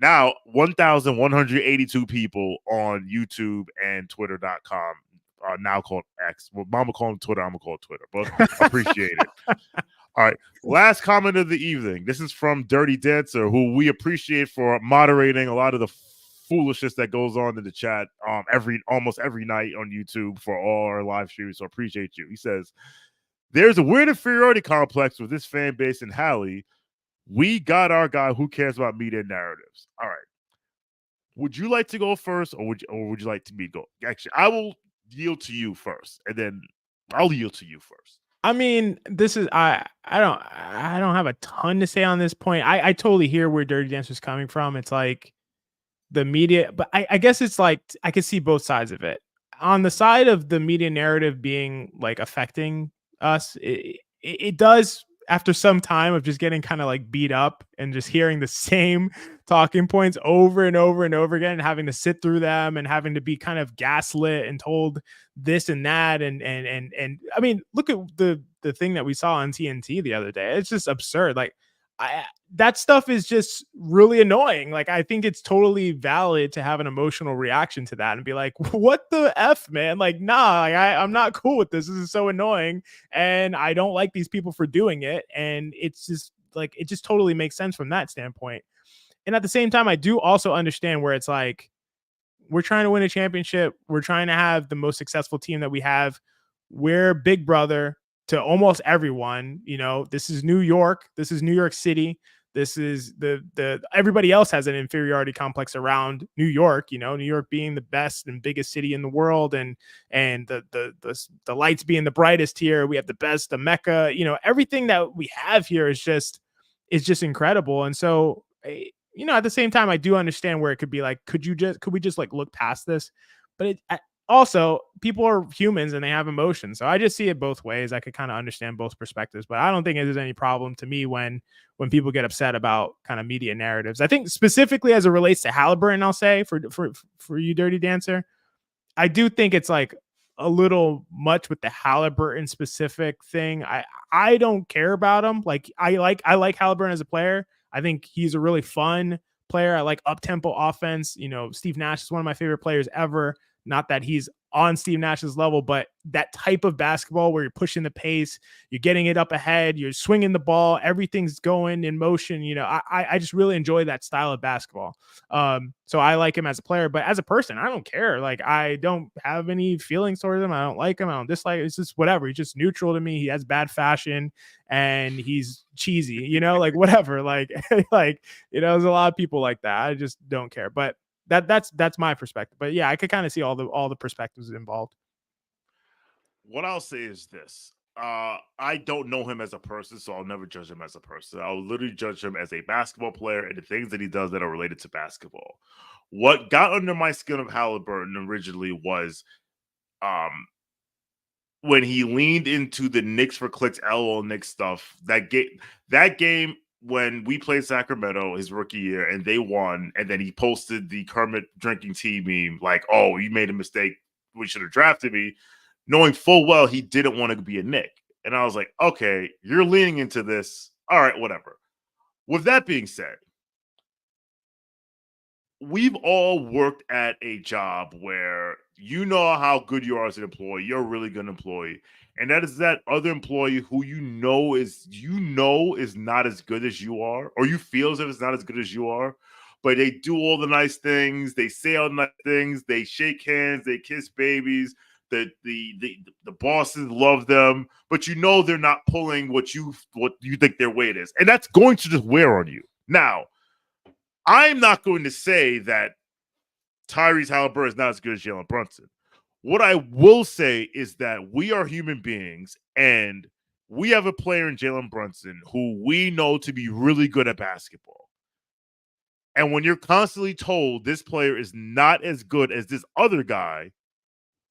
now 1,182 people on YouTube and Twitter.com. Now called X. Well, Mama called him Twitter. I'm gonna call it Twitter, but appreciate it. All right. Last comment of the evening. This is from Dirty Dancer, who we appreciate for moderating a lot of the foolishness that goes on in the chat almost every night on YouTube for all our live streams. So appreciate you. He says, "There's a weird inferiority complex with this fan base in Halley. We got our guy. Who cares about media narratives?" All right. Would you like to go first, or would you like to me go? Actually, I will yield to you first, and then I'll yield to you first. I mean, this is I don't have a ton to say on this point. I totally hear where Dirty Dancer's coming from. It's like the media, but I guess it's like I can see both sides of it. On the side of the media narrative being like affecting us, it does, after some time of just getting kind of like beat up and just hearing the same talking points over and over and over again, and having to sit through them and having to be kind of gaslit and told this and that. And I mean, look at the thing that we saw on TNT the other day. It's just absurd. Like that stuff is just really annoying. Like, I think it's totally valid to have an emotional reaction to that and be like, what the F, man? Like, nah, like, I'm not cool with this. This is so annoying. And I don't like these people for doing it. And it's just like, it just totally makes sense from that standpoint. And at the same time, I do also understand where it's like, we're trying to win a championship. We're trying to have the most successful team that we have. We're big brother to almost everyone. This is New York. This is New York City. This is the everybody else has an inferiority complex around New York, New York being the best and biggest city in the world, and the lights being the brightest here. We have the best, the Mecca, everything that we have here is just incredible. And so, at the same time, I do understand where it could be like, could we just like look past this? But also, people are humans and they have emotions. So I just see it both ways. I could kind of understand both perspectives, but I don't think there's any problem to me when people get upset about kind of media narratives. I think specifically as it relates to Halliburton, I'll say for you, Dirty Dancer, I do think it's like a little much with the Halliburton specific thing. I don't care about him. Like I like Halliburton as a player. I think he's a really fun player. I like up-tempo offense. Steve Nash is one of my favorite players ever. Not that he's on Steve Nash's level, but that type of basketball where you're pushing the pace, you're getting it up ahead, you're swinging the ball, everything's going in motion. I just really enjoy that style of basketball. So I like him as a player, but as a person, I don't care. Like, I don't have any feelings towards him. I don't like him. I don't dislike him. It's just whatever. He's just neutral to me. He has bad fashion and he's cheesy, like whatever. Like, there's a lot of people like that. I just don't care. But that's my perspective. But yeah, I could kind of see all the perspectives involved. What I'll say is this. I don't know him as a person, so I'll never judge him as a person. I'll literally judge him as a basketball player and the things that he does that are related to basketball. What got under my skin of Halliburton originally was when he leaned into the Knicks for clicks, LOL Knicks stuff. That game when we played Sacramento his rookie year and they won, and then he posted the Kermit drinking tea meme like, "Oh, you made a mistake. We should have drafted me," knowing full well he didn't want to be a Knick. And I was like, okay, you're leaning into this. All right, whatever. With that being said, we've all worked at a job where you know how good you are as an employee. You're a really good employee. And that is that other employee who you know is not as good as you are, or you feel as if it's not as good as you are, but they do all the nice things. They say all the nice things. They shake hands. They kiss babies. The bosses love them, but they're not pulling what you think their weight is. And that's going to just wear on you. Now, I'm not going to say that Tyrese Halliburton is not as good as Jalen Brunson. What I will say is that we are human beings, and we have a player in Jalen Brunson who we know to be really good at basketball. And when you're constantly told this player is not as good as this other guy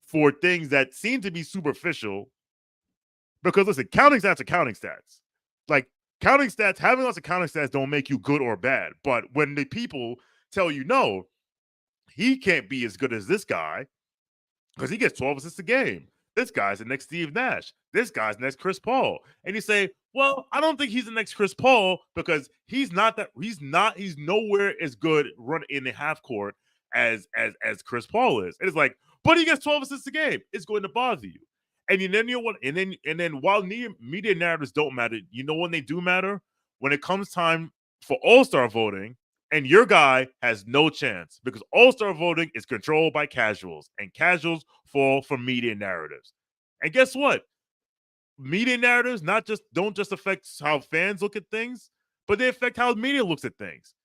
for things that seem to be superficial, because listen, counting stats are counting stats. Like counting stats, having lots of counting stats don't make you good or bad. But when the people tell you, no, he can't be as good as this guy because he gets 12 assists a game. This guy's the next Steve Nash. This guy's the next Chris Paul. And you say, well, I don't think he's the next Chris Paul because he's nowhere as good run in the half court as Chris Paul is. And it's like, but he gets 12 assists a game. It's going to bother you. And then you know what? And then while media narratives don't matter, you know when they do matter? When it comes time for All-Star voting, and your guy has no chance because All-Star voting is controlled by casuals, and casuals fall for media narratives. And guess what? Media narratives don't just affect how fans look at things, but they affect how media looks at things.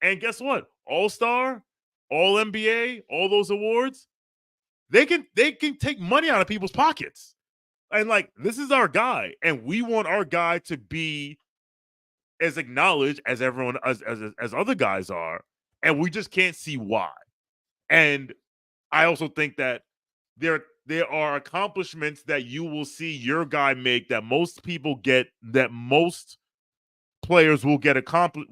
And guess what? All-Star, All-NBA, all those awards, they can take money out of people's pockets. And like, this is our guy, and we want our guy to be as acknowledged as everyone as other guys are, and we just can't see why. And I also think that there are accomplishments that you will see your guy make that most people get, that most players will get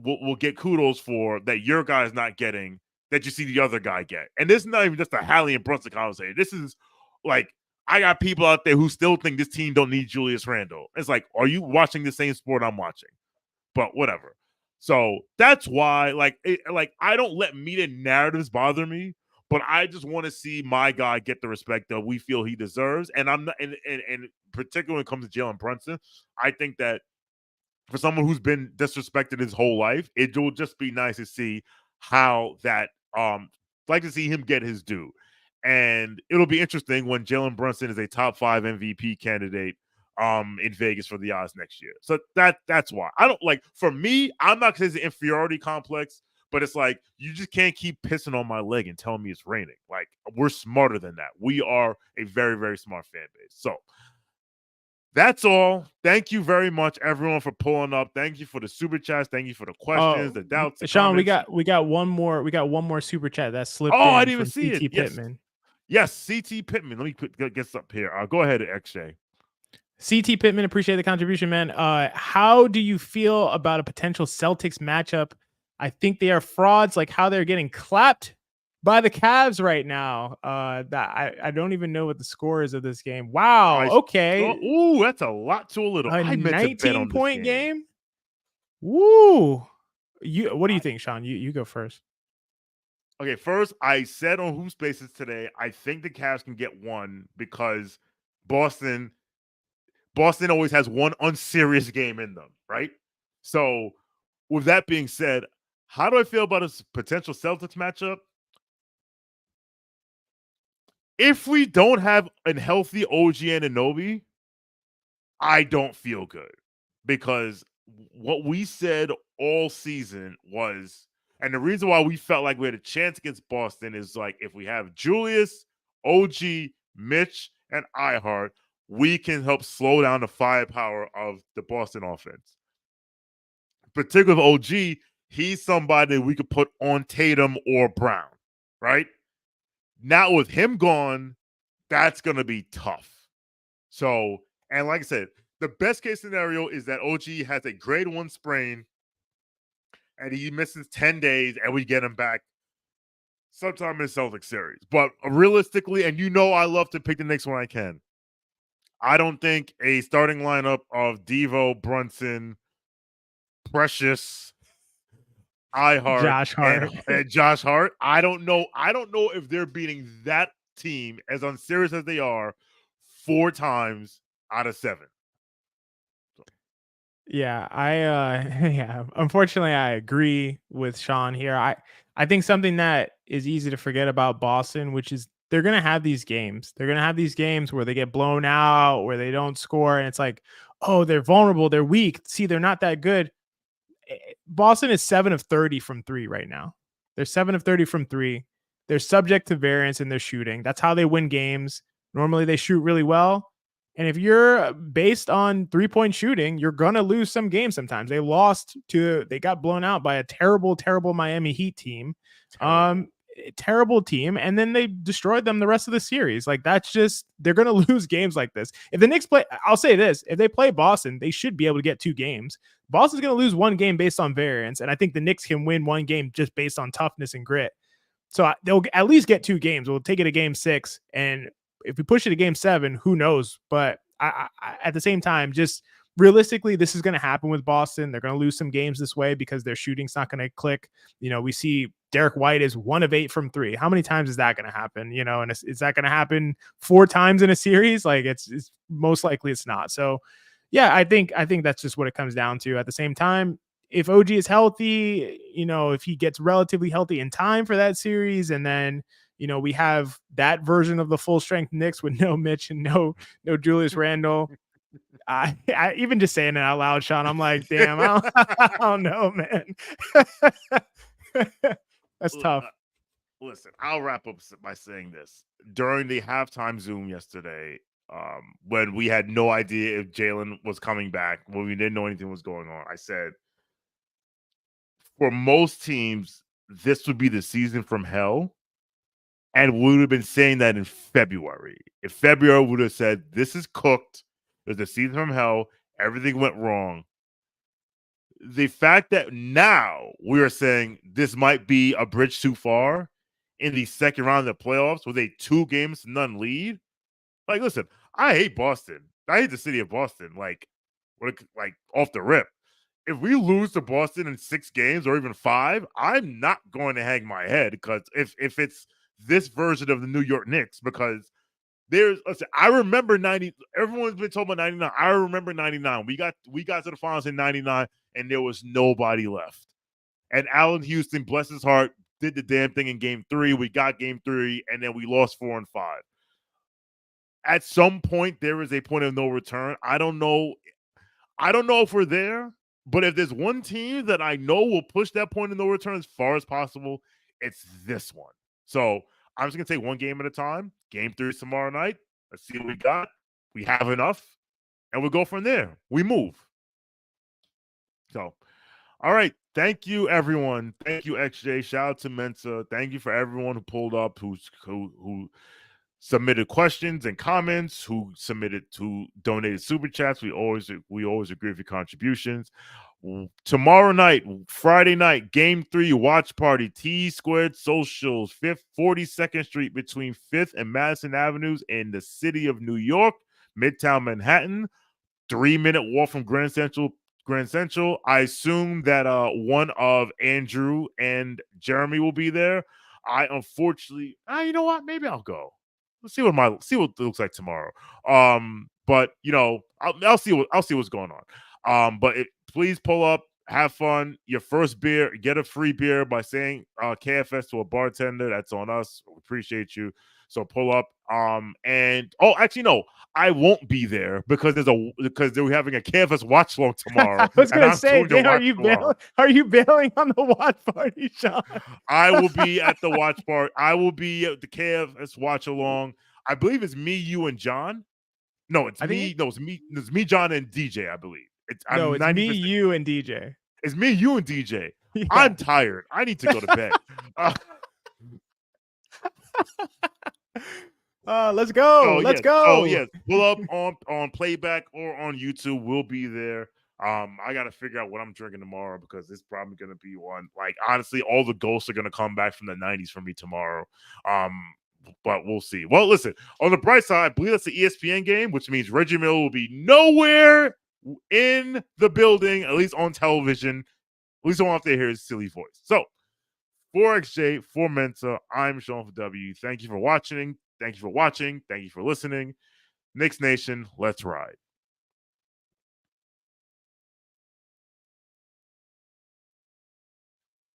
will get kudos for, that your guy is not getting, that you see the other guy get. And this is not even just a Hallie and Brunson conversation. This is like, I got people out there who still think this team don't need Julius Randle. It's like, are you watching the same sport I'm watching? But whatever. So that's why, I don't let media narratives bother me, but I just want to see my guy get the respect that we feel he deserves. And I'm not, and particularly when it comes to Jalen Brunson, I think that for someone who's been disrespected his whole life, it will just be nice to see how that, like to see him get his due. And it'll be interesting when Jalen Brunson is a top 5 MVP candidate in Vegas for the odds next year. So that's why. I don't like, for me, I'm not gonna say it's an inferiority complex, but it's like, you just can't keep pissing on my leg and telling me it's raining. Like, we're smarter than that. We are a very, very smart fan base. So that's all. Thank you very much, everyone, for pulling up. Thank you for the super chats. Thank you for the questions, the doubts, the Sean, comments. we got one more super chat that slipped. Oh, I didn't even see CT it. Pittman. Yes, CT Pittman. Let me get up here. Go ahead, XJ. CT Pittman, appreciate the contribution, man. How do you feel about a potential Celtics matchup? I think they are frauds, like how they're getting clapped by the Cavs right now. That I don't even know what the score is of this game. Wow. Okay. Ooh, that's a lot to a little. A I meant to bet on 19-point this game. Woo. What do you think, Sean? You go first. Okay, first, I said on Hoop Spaces today, I think the Cavs can get one because Boston always has one unserious game in them, right? So, with that being said, how do I feel about a potential Celtics matchup? If we don't have a healthy OG Anunoby, I don't feel good, because what we said all season was, and the reason why we felt like we had a chance against Boston is like, if we have Julius, OG, Mitch, and Hart, we can help slow down the firepower of the Boston offense. Particularly with OG, he's somebody that we could put on Tatum or Brown, right? Now with him gone, that's going to be tough. So, and like I said, the best case scenario is that OG has a grade 1 sprain and he misses 10 days and we get him back sometime in the Celtics series. But realistically, and you know I love to pick the Knicks when I can, I don't think a starting lineup of Devo, Brunson, Precious, Josh Hart, and Josh Hart. I don't know if they're beating that team, as unserious as they are, 4 times out of 7. Yeah, unfortunately I agree with Sean here. I think something that is easy to forget about Boston, which is they're going to have these games. They're going to have these games where they get blown out, where they don't score, and it's like, oh, they're vulnerable, they're weak. See, they're not that good. Boston is 7 of 30 from 3 right now. They're 7 of 30 from 3. They're subject to variance in their shooting. That's how they win games. Normally they shoot really well. And if you're based on 3-point shooting, you're going to lose some games sometimes. They got blown out by a terrible, terrible Miami Heat team. Terrible team. And then they destroyed them the rest of the series. Like, that's just, they're going to lose games like this. If the Knicks play, I'll say this, if they play Boston, they should be able to get 2 games. Boston's going to lose 1 game based on variance. And I think the Knicks can win 1 game just based on toughness and grit. So they'll at least get 2 games. We'll take it to game 6. And if we push it to game 7, who knows? But I at the same time, just realistically, this is going to happen with Boston. They're going to lose some games this way because their shooting's not going to click. We see Derek White is 1 of 8 from 3. How many times is that going to happen? And is that going to happen 4 times in a series? Like, it's most likely it's not. So yeah, I think that's just what it comes down to. At the same time, if OG is healthy, if he gets relatively healthy in time for that series, and then we have that version of the full strength Knicks with no Mitch and no Julius Randle. I even just saying it out loud, Sean, I'm like, damn, I don't know, man. That's tough. Listen, I'll wrap up by saying this. During the halftime Zoom yesterday, when we had no idea if Jalen was coming back, when we didn't know anything was going on, I said, for most teams, this would be the season from hell. And we would have been saying that in February. If February would have said, this is cooked, there's a season from hell, everything went wrong. The fact that now we are saying this might be a bridge too far in the second round of the playoffs with a 2-0 lead. Like, listen, I hate Boston. I hate the city of Boston. Like off the rip. If we lose to Boston in 6 games or even 5, I'm not going to hang my head, because if it's this version of the New York Knicks, because I remember 90. Everyone's been talking about 99. I remember 99. We got to the finals in 99, and there was nobody left. And Allen Houston, bless his heart, did the damn thing in game 3. We got game 3, and then we lost 4 and 5. At some point, there is a point of no return. I don't know if we're there, but if there's one team that I know will push that point of no return as far as possible, it's this one. So I'm just going to take 1 game at a time. Game 3 is tomorrow night. Let's see what we got. We have enough, and we'll go from there. We move. So, all right. Thank you, everyone. Thank you, XJ. Shout out to Mensa. Thank you for everyone who pulled up, who submitted questions and comments, who donated super chats. We always agree with your contributions. Tomorrow night, Friday night, game 3 watch party, T Squared Socials, 42nd Street between 5th and Madison Avenues in the city of New York, Midtown Manhattan. 3-minute walk from Grand Central. I assume that one of Andrew and Jeremy will be there. I unfortunately, you know what? Maybe I'll go. Let's see what it looks like tomorrow. But I'll see what's going on. But please pull up, have fun. Your first beer, get a free beer by saying KFS to a bartender. That's on us. We appreciate you. So pull up. Actually, no, I won't be there because they're having a KFS watch along tomorrow. I was gonna say, are you bailing on the watch party, Sean? I will be at the watch party. I will be at the KFS watch along. I believe it's me, you, and John. No, it's me. It's me, John, and DJ. I believe it's me, you, and DJ. It's me, you, and DJ. Yeah. I'm tired. I need to go to bed. Let's go. Let's go. Oh, yes. Pull up on playback or on YouTube. We'll be there. I got to figure out what I'm drinking tomorrow because it's probably going to be one. Like, honestly, all the ghosts are going to come back from the 90s for me tomorrow. But we'll see. Well, listen, on the bright side, I believe that's the ESPN game, which means Reggie Miller will be nowhere in the building, at least on television. At least I won't have to hear his silly voice. So, for XJ, for Mensa, I'm Sean for W. Thank you for watching. Thank you for listening. Knicks Nation, let's ride.